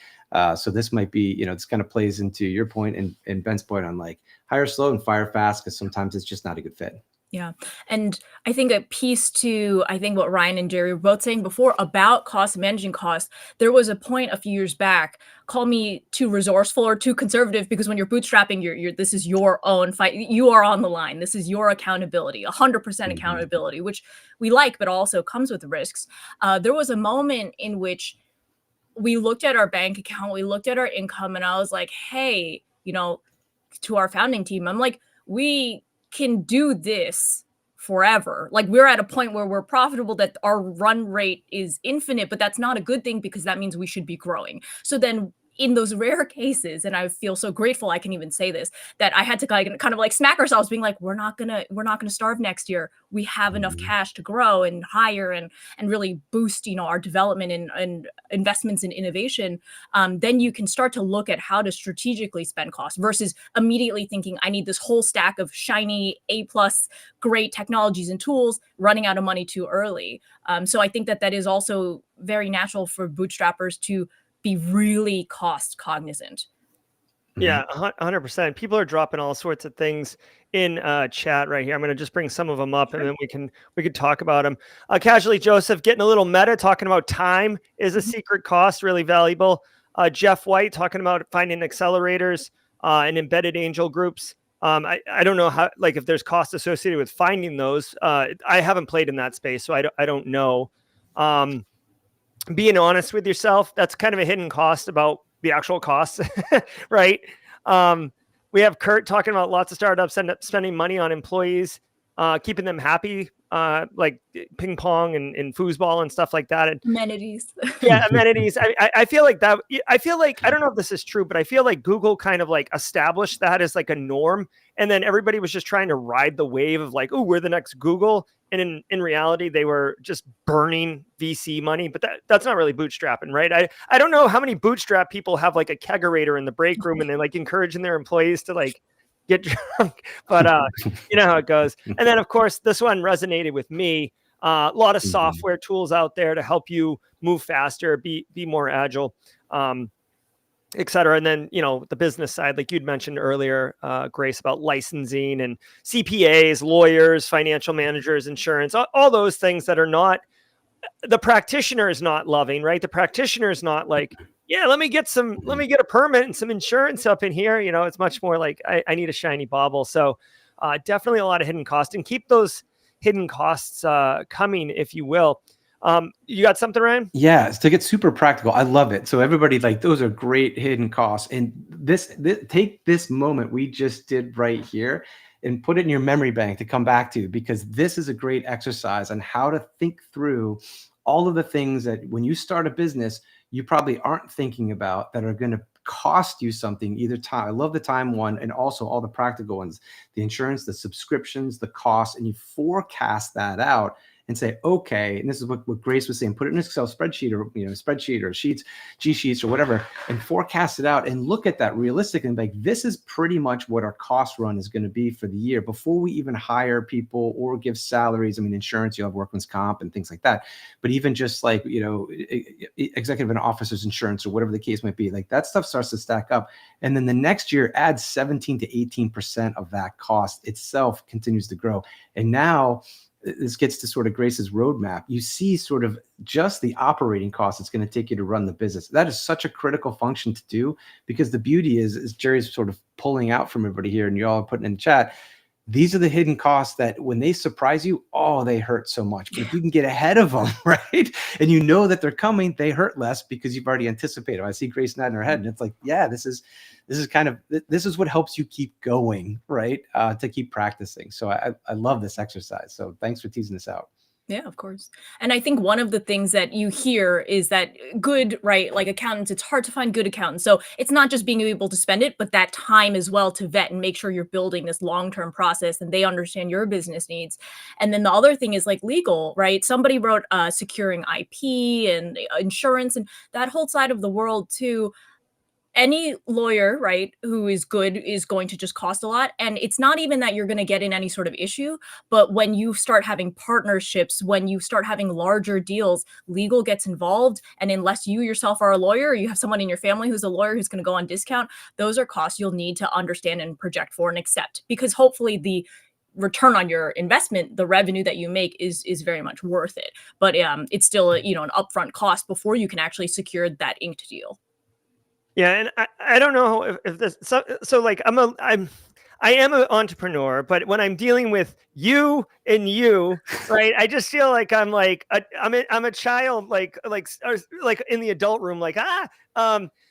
So this might be, this kind of plays into your point and Ben's point on like hire slow and fire fast, because sometimes it's just not a good fit. Yeah. And I think a piece to, I think what Ryan and Jerry were both saying before about cost, managing costs, there was a point a few years back, call me too resourceful or too conservative, because when you're bootstrapping, this is your own fight. You are on the line. This is your accountability, 100% accountability, which we like, but also comes with risks. There was a moment in which we looked at our bank account, we looked at our income, and I was like, hey, to our founding team, I'm like, we can do this forever. Like we're at a point where we're profitable that our run rate is infinite, but that's not a good thing because that means we should be growing. So then in those rare cases, and I feel so grateful I can even say this, that I had to kind of like smack ourselves being like, we're not gonna starve next year. We have enough cash to grow and hire and really boost, our development and investments in innovation. Then you can start to look at how to strategically spend costs versus immediately thinking I need this whole stack of shiny A+ great technologies and tools, running out of money too early. So I think that is also very natural for bootstrappers to be really cost cognizant. Yeah, 100%. People are dropping all sorts of things in chat right here. I'm going to just bring some of them up, and then we can talk about them. Casually Joseph getting a little meta, talking about time is a secret cost, really valuable. Jeff White talking about finding accelerators and embedded angel groups. I don't know how, like, if there's cost associated with finding those. I haven't played in that space, so I don't know. Being honest with yourself, that's kind of a hidden cost about the actual costs, right? We have Kurt talking about lots of startups end up spending money on employees, keeping them happy, like ping pong and foosball and stuff like that. And amenities. Yeah, amenities. I feel like that. I feel like, I don't know if this is true, but I feel like Google kind of like established that as like a norm. And then everybody was just trying to ride the wave of like, oh, we're the next Google. And in reality, they were just burning VC money. But that's not really bootstrapping, right? I don't know how many bootstrap people have like a kegerator in the break room and they're like encouraging their employees to like get drunk. But you know how it goes. And then, of course, this one resonated with me. A lot of software tools out there to help you move faster, be more agile, et cetera. And then, the business side, like you'd mentioned earlier, Grace, about licensing and CPAs, lawyers, financial managers, insurance, all those things that are not, the practitioner is not loving, right? The practitioner is not like, yeah, let me get a permit and some insurance up in here. It's much more like I need a shiny bauble. So definitely a lot of hidden costs, and keep those hidden costs coming, if you will. You got something, Ryan? Yeah, to get super practical. I love it. So everybody, like, those are great hidden costs. And this take this moment we just did right here and put it in your memory bank to come back to, because this is a great exercise on how to think through all of the things that when you start a business, you probably aren't thinking about that are going to cost you something, either time. I love the time one, and also all the practical ones, the insurance, the subscriptions, the costs, and you forecast that out and say, okay, and this is what Grace was saying, put it in an Excel spreadsheet or sheets, G Sheets or whatever, and forecast it out and look at that realistically and be like, this is pretty much what our cost run is going to be for the year before we even hire people or give salaries. I mean, insurance, you'll have workman's comp and things like that. But even just like, executive and officer's insurance or whatever the case might be, like that stuff starts to stack up. And then the next year adds 17 to 18% of that cost itself continues to grow. And now, this gets to sort of Grace's roadmap. You see sort of just the operating costs it's going to take you to run the business. That is such a critical function to do, because the beauty is Jerry's sort of pulling out from everybody here, and you all are putting in the chat, these are the hidden costs that when they surprise you, they hurt so much. But if you can get ahead of them, right, and you know that they're coming, they hurt less because you've already anticipated. I see Grace nodding her head, and it's like, yeah, this is what helps you keep going, right, to keep practicing. So I love this exercise. So thanks for teasing this out. Yeah, of course. And I think one of the things that you hear is that good, right, like accountants, it's hard to find good accountants. So it's not just being able to spend it, but that time as well to vet and make sure you're building this long-term process and they understand your business needs. And then the other thing is like legal, right? Somebody wrote securing IP and insurance and that whole side of the world too. Any lawyer, right, who is good is going to just cost a lot. And it's not even that you're going to get in any sort of issue, but when you start having partnerships, when you start having larger deals, legal gets involved. And unless you yourself are a lawyer, or you have someone in your family who's a lawyer who's going to go on discount, those are costs you'll need to understand and project for and accept, because hopefully the return on your investment, the revenue that you make is very much worth it. But it's still an upfront cost before you can actually secure that inked deal. Yeah, and I don't know if this so like I am an entrepreneur, but when I'm dealing with you, right, I just feel like I'm a child, like in the adult room, like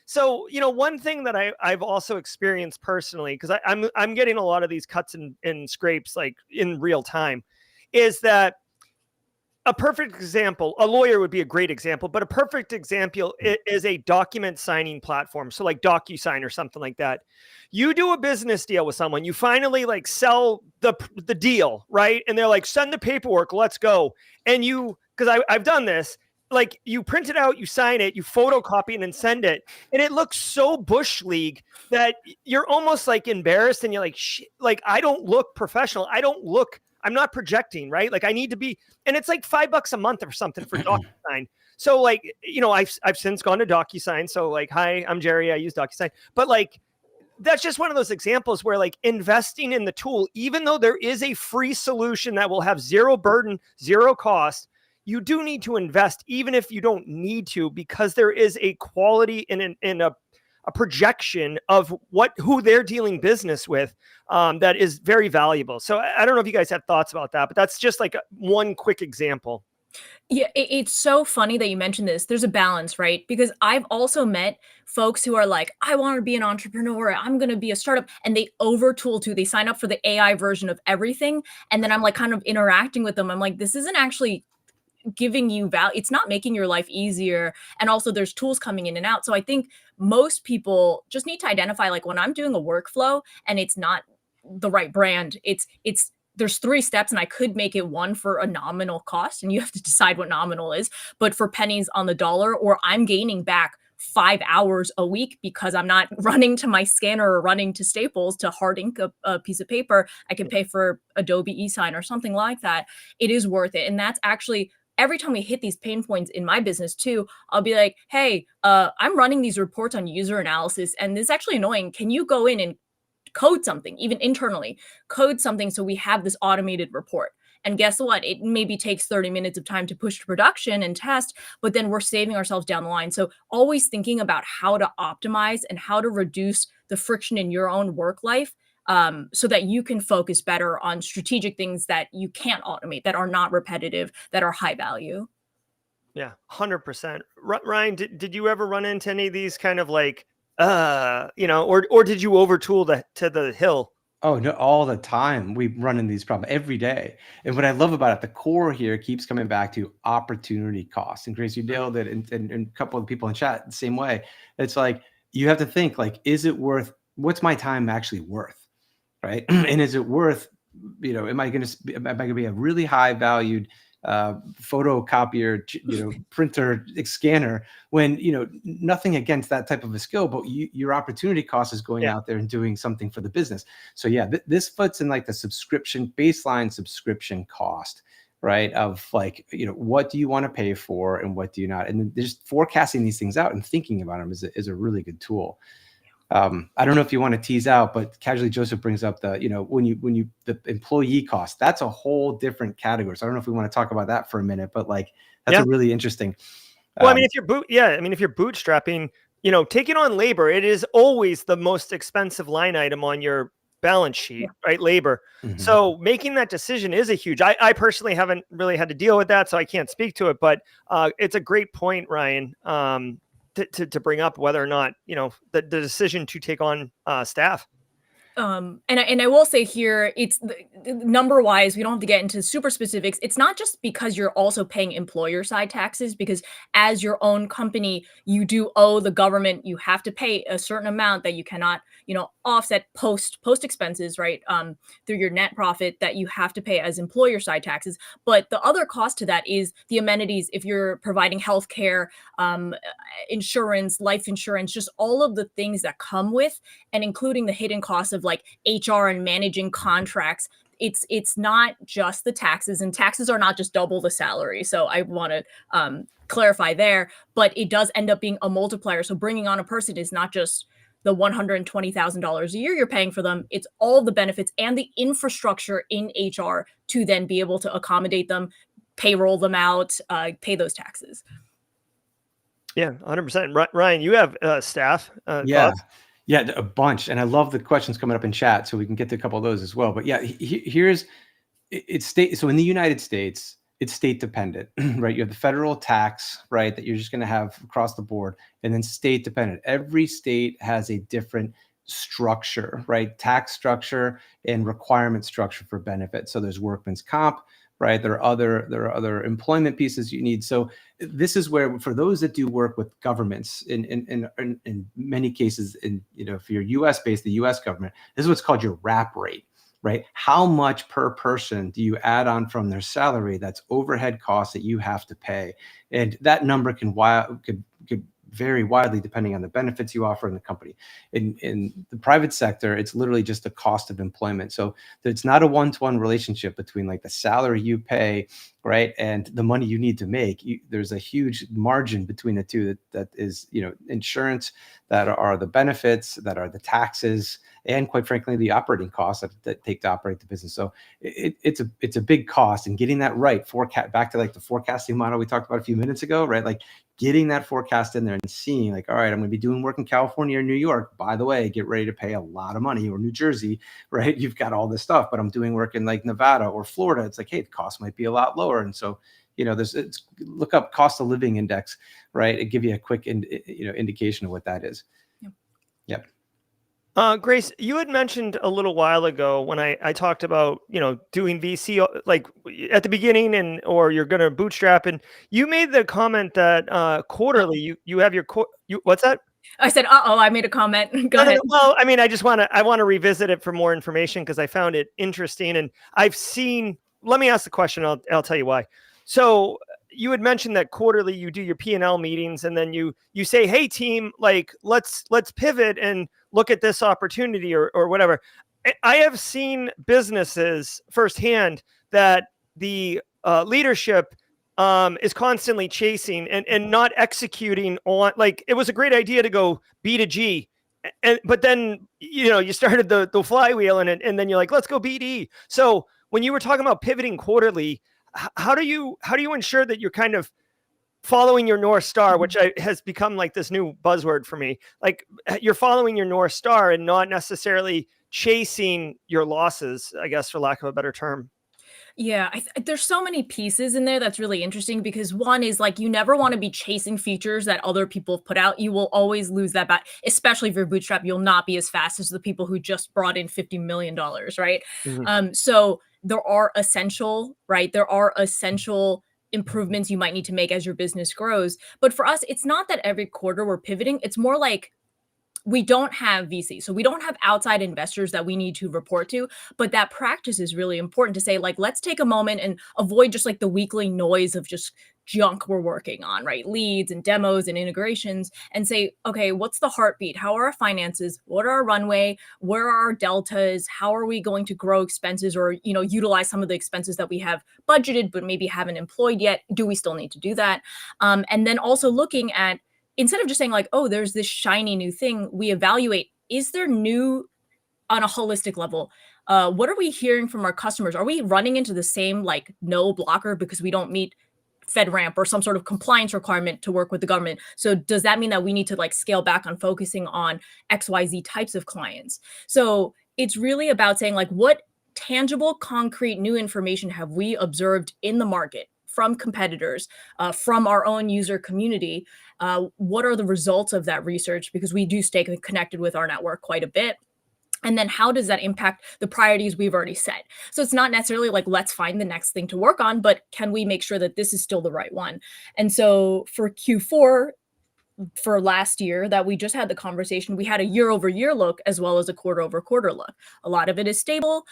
So one thing that I've also experienced personally, because I'm getting a lot of these cuts and scrapes like in real time, is that a perfect example, a lawyer would be a great example, but a perfect example is a document signing platform. So like DocuSign or something like that. You do a business deal with someone, you finally like sell the deal, right? And they're like, send the paperwork, let's go. And because I've done this, like you print it out, you sign it, you photocopy it and send it. And it looks so Bush League that you're almost like embarrassed and you're like, shit, like I don't look professional. I'm not projecting, right? Like I need to be, and it's like $5 a month or something for DocuSign. So like, I've since gone to DocuSign. So like, hi, I'm Jerry. I use DocuSign, but like, that's just one of those examples where like investing in the tool, even though there is a free solution that will have zero burden, zero cost, you do need to invest, even if you don't need to, because there is a quality in a projection of who they're dealing business with that is very valuable. So I don't know if you guys have thoughts about that, but that's just like one quick example. Yeah, it's so funny that you mentioned this. There's a balance, right? Because I've also met folks who are like, I want to be an entrepreneur. I'm going to be a startup. And they overtool too. They sign up for the AI version of everything. And then I'm like kind of interacting with them. I'm like, this isn't actually giving you value. It's not making your life easier. And also there's tools coming in and out. So I think most people just need to identify, like when I'm doing a workflow and it's not the right brand, there's 3 steps and I could make it one for a nominal cost and you have to decide what nominal is, but for pennies on the dollar, or I'm gaining back 5 hours a week because I'm not running to my scanner or running to Staples to hard ink a piece of paper. I can pay for Adobe eSign or something like that. It is worth it. And that's actually, every time we hit these pain points in my business too, I'll be like, hey, I'm running these reports on user analysis and this is actually annoying. Can you go in and code something, even internally, code something so we have this automated report? And guess what? It maybe takes 30 minutes of time to push to production and test, but then we're saving ourselves down the line. So always thinking about how to optimize and how to reduce the friction in your own work life, so that you can focus better on strategic things that you can't automate, that are not repetitive, that are high value. Yeah, 100%. Ryan, did you ever run into any of these kind of like, or did you overtool to the hill? Oh no, all the time we run into these problems every day. And what I love about it, the core here keeps coming back to opportunity cost. And Grace, you nailed it, and a couple of people in chat the same way. It's like you have to think like, is it worth? What's my time actually worth? Right? And is it worth? Am I going to be a really high valued photocopier, printer, scanner, when nothing against that type of a skill, but your opportunity cost is going out there and doing something for the business. So yeah, this fits in like the baseline subscription cost, right? Of like, what do you want to pay for and what do you not? And then just forecasting these things out and thinking about them is a really good tool. I don't know if you want to tease out, but casually Joseph brings up the the employee cost. That's a whole different category. So I don't know if we want to talk about that for a minute, but like that's a really interesting. Well, I mean, if you're bootstrapping, taking on labor, it is always the most expensive line item on your balance sheet, right? Labor. Mm-hmm. So making that decision is a huge. I personally haven't really had to deal with that, so I can't speak to it. But it's a great point, Ryan. To bring up whether or not the decision to take on staff. And I will say here, it's number wise, we don't have to get into super specifics. It's not just because you're also paying employer side taxes, because as your own company, you do owe the government, you have to pay a certain amount that you cannot, offset post expenses, right? Through your net profit that you have to pay as employer side taxes. But the other cost to that is the amenities. If you're providing healthcare, insurance, life insurance, just all of the things that come with, and including the hidden costs of like HR and managing contracts. It's not just the taxes, and taxes are not just double the salary. So I want to clarify there, but it does end up being a multiplier. So bringing on a person is not just the $120,000 a year you're paying for them. It's all the benefits and the infrastructure in HR to then be able to accommodate them, payroll them out, pay those taxes. Yeah, 100%. Ryan, you have staff. Thoughts? Yeah, a bunch. And I love the questions coming up in chat, so we can get to a couple of those as well. But yeah, here's it's state. So in the United States, it's state dependent, right? You have the federal tax, right, that you're just going to have across the board, and then state dependent. Every state has a different structure, right? Tax structure and requirement structure for benefits. So there's workman's comp, right? There are other employment pieces you need. So this is where, for those that do work with governments, in many cases, if you're U.S. based, the U.S. government, this is what's called your wrap rate, right? How much per person do you add on from their salary? That's overhead costs that you have to pay, and that number could vary widely depending on the benefits you offer in the company. In the private sector, it's literally just the cost of employment. So it's not a one-to-one relationship between like the salary you pay, right, and the money you need to make. There's a huge margin between the two that is, insurance, that are the benefits, that are the taxes, and quite frankly, the operating costs that take to operate the business. So it's a big cost, and getting that right, back to like the forecasting model we talked about a few minutes ago, right? Like getting that forecast in there and seeing like, all right, I'm going to be doing work in California or New York. By the way, get ready to pay a lot of money, or New Jersey, right? You've got all this stuff, but I'm doing work in like Nevada or Florida. It's like, hey, the cost might be a lot lower. And so, look up cost of living index, right? It give you a quick, indication of what that is. Yep. Grace, you had mentioned a little while ago when I talked about, doing VC like at the beginning, or you're going to bootstrap, and you made the comment that quarterly you have your what's that? I said, I made a comment. Go ahead. Well, I mean, I want to revisit it for more information because I found it interesting, and let me ask the question. I'll tell you why. So you had mentioned that quarterly you do your P&L meetings, and then you say, hey team, like let's pivot and look at this opportunity or whatever. I have seen businesses firsthand that the leadership is constantly chasing and not executing on, like, it was a great idea to go B to G. But then, you started the flywheel and then you're like, let's go BD. So when you were talking about pivoting quarterly, how do you ensure that you're kind of following your North Star, which has become like this new buzzword for me? Like, you're following your North Star and not necessarily chasing your losses, I guess, for lack of a better term. Yeah, there's so many pieces in there that's really interesting, because one is like, you never want to be chasing features that other people have put out. You will always lose that battle, especially if you're bootstrap. You'll not be as fast as the people who just brought in $50 million, right? Mm-hmm. So there are essential, right? There are essential improvements you might need to make as your business grows. But for us, it's not that every quarter we're pivoting. It's more like, we don't have VC. So we don't have outside investors that we need to report to, but that practice is really important to say, like, let's take a moment and avoid just like the weekly noise of just junk we're working on, right? Leads and demos and integrations, and say, okay, what's the heartbeat? How are our finances? What are our runway? Where are our deltas? How are we going to grow expenses, or, utilize some of the expenses that we have budgeted, but maybe haven't employed yet? Do we still need to do that? And then also looking at, instead of just saying like, oh, there's this shiny new thing, we evaluate, is there new on a holistic level? What are we hearing from our customers? Are we running into the same like no blocker because we don't meet FedRAMP or some sort of compliance requirement to work with the government? So does that mean that we need to like scale back on focusing on XYZ types of clients? So it's really about saying like, what tangible, concrete, new information have we observed in the market from competitors, from our own user community? What are the results of that research? Because we do stay connected with our network quite a bit. And then how does that impact the priorities we've already set? So it's not necessarily like, let's find the next thing to work on, but can we make sure that this is still the right one? And so for Q4, for last year that we just had the conversation, we had a year-over-year look as well as a quarter-over-quarter look. A lot of it is stable.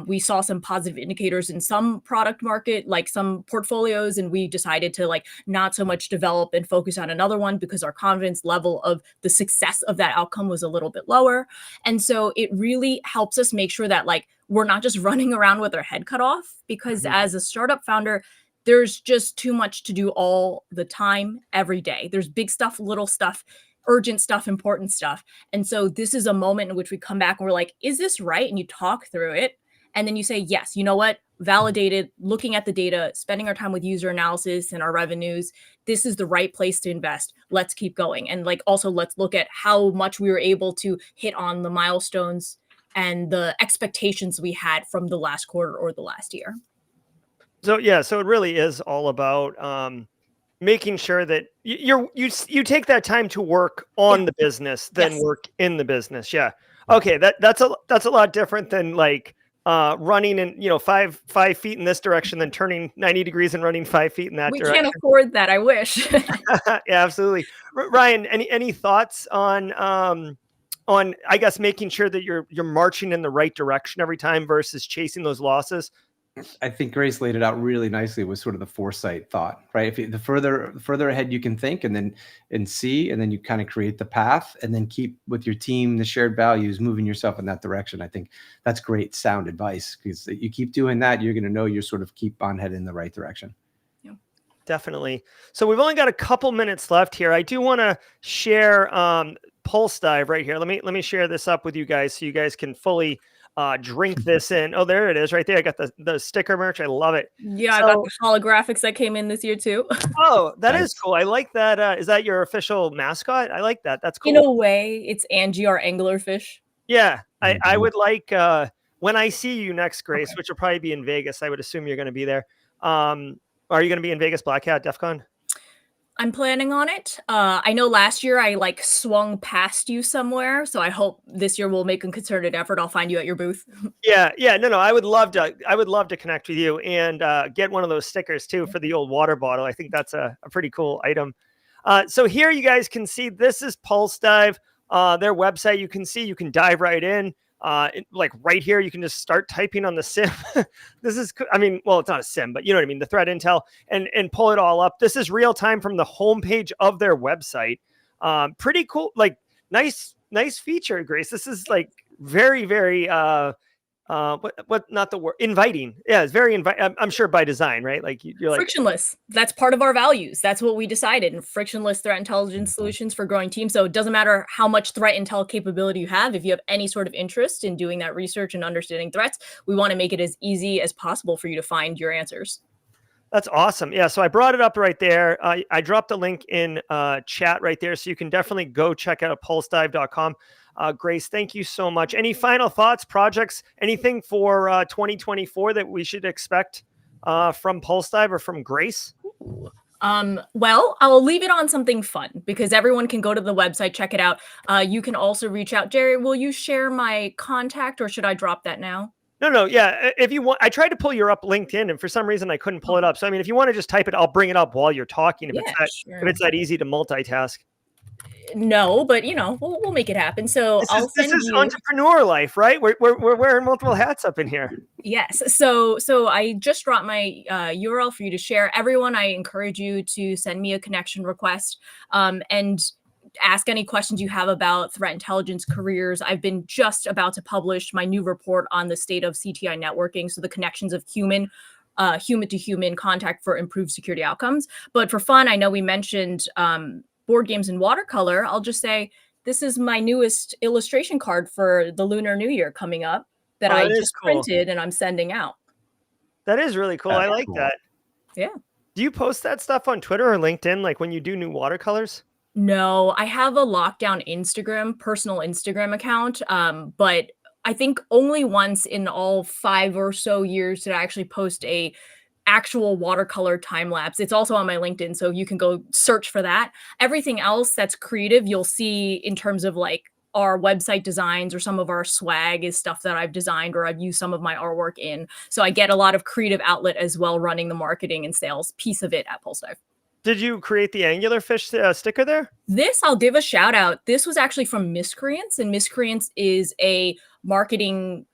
We saw some positive indicators in some product market, like some portfolios, and we decided to like not so much develop and focus on another one because our confidence level of the success of that outcome was a little bit lower. And so it really helps us make sure that like we're not just running around with our head cut off, because as a startup founder, there's just too much to do all the time, every day. There's big stuff, little stuff, urgent stuff, important stuff. And so this is a moment in which we come back and we're like, is this right? And you talk through it. And then you say, yes, you know what? Validated, looking at the data, spending our time with user analysis and our revenues. This is the right place to invest. Let's keep going. And like, also let's look at how much we were able to hit on the milestones and the expectations we had from the last quarter or the last year. So it really is all about making sure that you take that time to work on the business than work in the business. Yeah. Okay, that's a lot different than like running in, 5 feet in this direction, then turning 90 degrees and running 5 feet in that We direction. can't afford that. I wish. Yeah, absolutely. Ryan, any thoughts on I guess making sure that you're marching in the right direction every time versus chasing those losses? I think Grace laid it out really nicely with sort of the foresight thought, right? If the further ahead you can think and see, and then you kind of create the path, and then keep with your team, the shared values, moving yourself in that direction. I think that's great sound advice, because you keep doing that, you're going to know you're sort of keep on heading in the right direction. Definitely. So we've only got a couple minutes left here. I do want to share Pulsedive right here. Let me share this up with you guys so you guys can fully drink this in. Oh, there it is right there. I got the sticker merch. I love it. Yeah, I got the holographics that came in this year too. Oh, that Nice. is cool. I like that. Is that your official mascot? I like that. That's cool. In a way, it's Angie, our anglerfish. Yeah, I would like when I see you next, Grace, which will probably be in Vegas. I would assume you're going to be there. Are you going to be in Vegas, Black Hat, DEF CON? I'm planning on it. I know last year I swung past you somewhere, so I hope this year we'll make a concerted effort. I'll find you at your booth. Yeah. No. I would love to connect with you and get one of those stickers too for the old water bottle. I think that's a pretty cool item. So here you guys can see this is Pulsedive, their website. You can dive right in. Like right here, you can just start typing on the sim. This is, well, it's not a sim, but you know what I mean? The threat intel and pull it all up. This is real time from the homepage of their website. Pretty cool. Like nice feature, Grace. This is like very, very, not the word, inviting. Yeah. It's very inviting. I'm sure by design, right? Like you're like frictionless. That's part of our values. That's what we decided. And frictionless threat intelligence solutions for growing teams. So it doesn't matter how much threat intel capability you have. If you have any sort of interest in doing that research and understanding threats, we want to make it as easy as possible for you to find your answers. That's awesome. Yeah. So I brought it up right there. I dropped a link in chat right there. So you can definitely go check out pulsedive.com. Grace, thank you so much. Any final thoughts, projects, anything for 2024 that we should expect from Pulsedive or from Grace? Well, I'll leave it on something fun because everyone can go to the website, check it out. You can also reach out. Jerry, will you share my contact or should I drop that now? No. Yeah. If you want, I tried to pull your up LinkedIn and for some reason I couldn't pull it up. So, I mean, if you want to just type it, I'll bring it up while you're talking. If it's that easy to multitask. No, but we'll make it happen. So this is entrepreneur life, right? We're wearing multiple hats up in here. Yes. So I just dropped my URL for you to share. Everyone, I encourage you to send me a connection request and ask any questions you have about threat intelligence careers. I've been just about to publish my new report on the state of CTI networking. So the connections of human to human contact for improved security outcomes. But for fun, I know we mentioned board games in watercolor. I'll just say this is my newest illustration card for the Lunar New Year coming up that I just printed and I'm sending out. That is really cool. I like that. Yeah. Do you post that stuff on Twitter or LinkedIn, like when you do new watercolors? No, I have a lockdown personal Instagram account. But I think only once in all 5 or so years did I actually post a actual watercolor time lapse. It's also on my LinkedIn, so you can go search for that. Everything else that's creative, you'll see in terms of like our website designs or some of our swag is stuff that I've designed or I've used some of my artwork in. So I get a lot of creative outlet as well running the marketing and sales piece of it at Pulsedive. Did you create the anglerfish sticker there? This, I'll give a shout out. This was actually from Miscreants, and Miscreants is a marketing,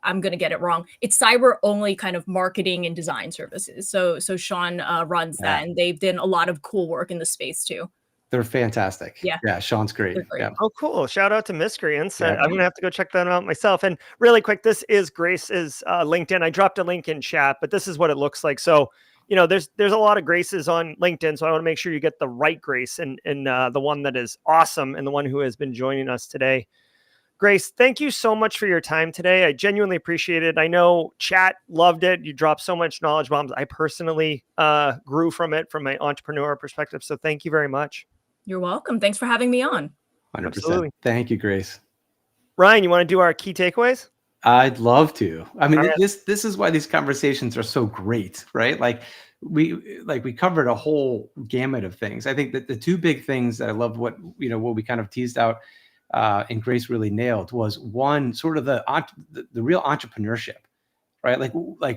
I'm going to get it wrong. It's cyber only kind of marketing and design services. So Sean runs that, and they've done a lot of cool work in the space too. They're fantastic. Yeah. Sean's great. Yeah. Oh, cool. Shout out to Miscreants. I'm going to have to go check that out myself. And really quick, this is Grace's LinkedIn. I dropped a link in chat, but this is what it looks like. So, there's a lot of Graces on LinkedIn. So I want to make sure you get the right Grace and the one that is awesome and the one who has been joining us today. Grace, thank you so much for your time today. I genuinely appreciate it. I know chat loved it. You dropped so much knowledge bombs. I personally grew from it from my entrepreneur perspective. So thank you very much. You're welcome. Thanks for having me on. 100%. Absolutely. Thank you, Grace. Ryan, you want to do our key takeaways? I'd love to. I mean, this is why these conversations are so great, right? Like we covered a whole gamut of things. I think that the two big things that I love what we kind of teased out and Grace really nailed was one, sort of the real entrepreneurship, right? Like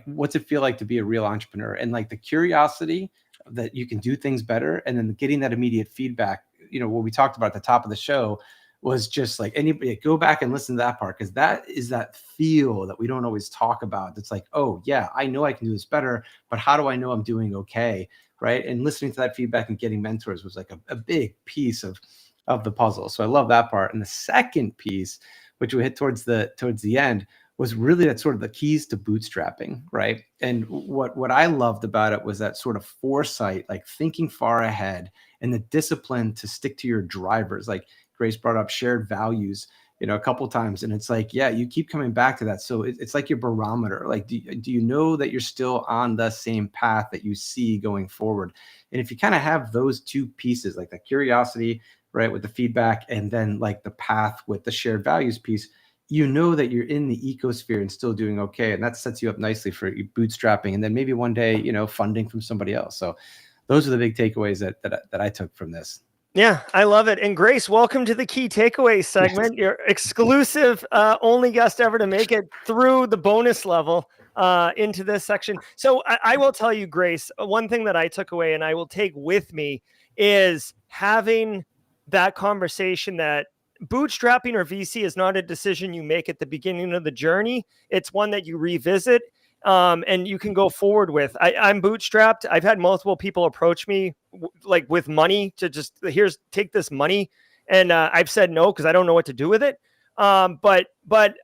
what's it feel like to be a real entrepreneur, and like the curiosity that you can do things better, and then getting that immediate feedback. What we talked about at the top of the show was just like, anybody go back and listen to that part, because that is that feel that we don't always talk about. It's like, oh yeah, I know I can do this better, but how do I know I'm doing okay, right? And listening to that feedback and getting mentors was like a big piece of the puzzle. So I love that part. And the second piece, which we hit towards the end, was really that sort of the keys to bootstrapping, right? And what I loved about it was that sort of foresight, like thinking far ahead, and the discipline to stick to your drivers. Like Grace brought up shared values, a couple of times, and it's like, yeah, you keep coming back to that. So it's like your barometer. Like, do you know that you're still on the same path that you see going forward? And if you kind of have those two pieces, like the curiosity, right, with the feedback, and then like the path with the shared values piece, you know that you're in the ecosphere and still doing okay. And that sets you up nicely for bootstrapping, and then maybe one day, funding from somebody else. So those are the big takeaways that I took from this. Yeah, I love it. And Grace, welcome to the key takeaways segment. Your exclusive, only guest ever to make it through the bonus level into this section. So I will tell you, Grace, one thing that I took away and I will take with me is having that conversation that bootstrapping or VC is not a decision you make at the beginning of the journey. It's one that you revisit and you can go forward with. I'm bootstrapped. I've had multiple people approach me like with money to just, take this money. And I've said no, because I don't know what to do with it. But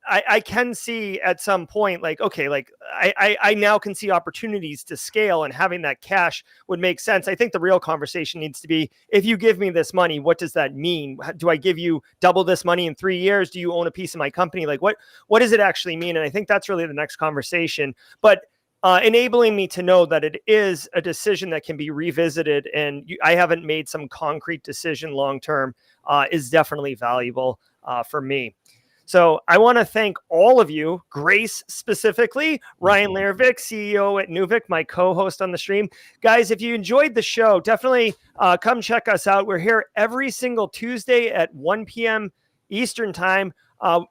I can see at some point, like, okay, like I now can see opportunities to scale, and having that cash would make sense. I think the real conversation needs to be, if you give me this money, what does that mean? Do I give you double this money in 3 years? Do you own a piece of my company? Like what does it actually mean? And I think that's really the next conversation, but enabling me to know that it is a decision that can be revisited, and I haven't made some concrete decision long-term is definitely valuable for me. So I want to thank all of you, Grace specifically, Ryan Leirvik, CEO at Neuvik, my co-host on the stream. Guys, if you enjoyed the show, definitely come check us out. We're here every single Tuesday at 1 p.m. Eastern time.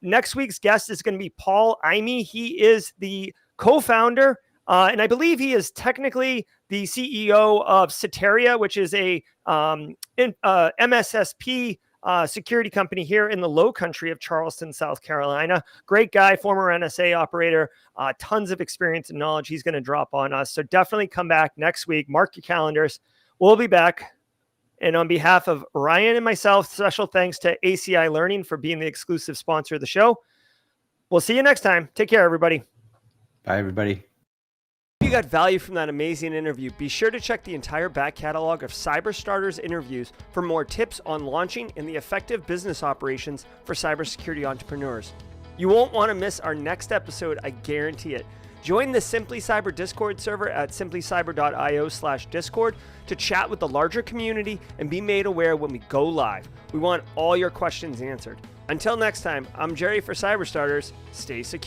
Next week's guest is going to be Paul Imey. He is the co-founder, and I believe he is technically the CEO of Ceteria, which is a MSSP security company here in the low country of Charleston, South Carolina. Great guy, former NSA operator, tons of experience and knowledge he's going to drop on us. So definitely come back next week. Mark your calendars. We'll be back. And on behalf of Ryan and myself, special thanks to ACI Learning for being the exclusive sponsor of the show. We'll see you next time. Take care, everybody. Bye, everybody. If you got value from that amazing interview, be sure to check the entire back catalog of CyberStarters interviews for more tips on launching and the effective business operations for cybersecurity entrepreneurs. You won't want to miss our next episode, I guarantee it. Join the Simply Cyber Discord server at simplycyber.io/Discord to chat with the larger community and be made aware when we go live. We want all your questions answered. Until next time, I'm Jerry for CyberStarters. Stay secure.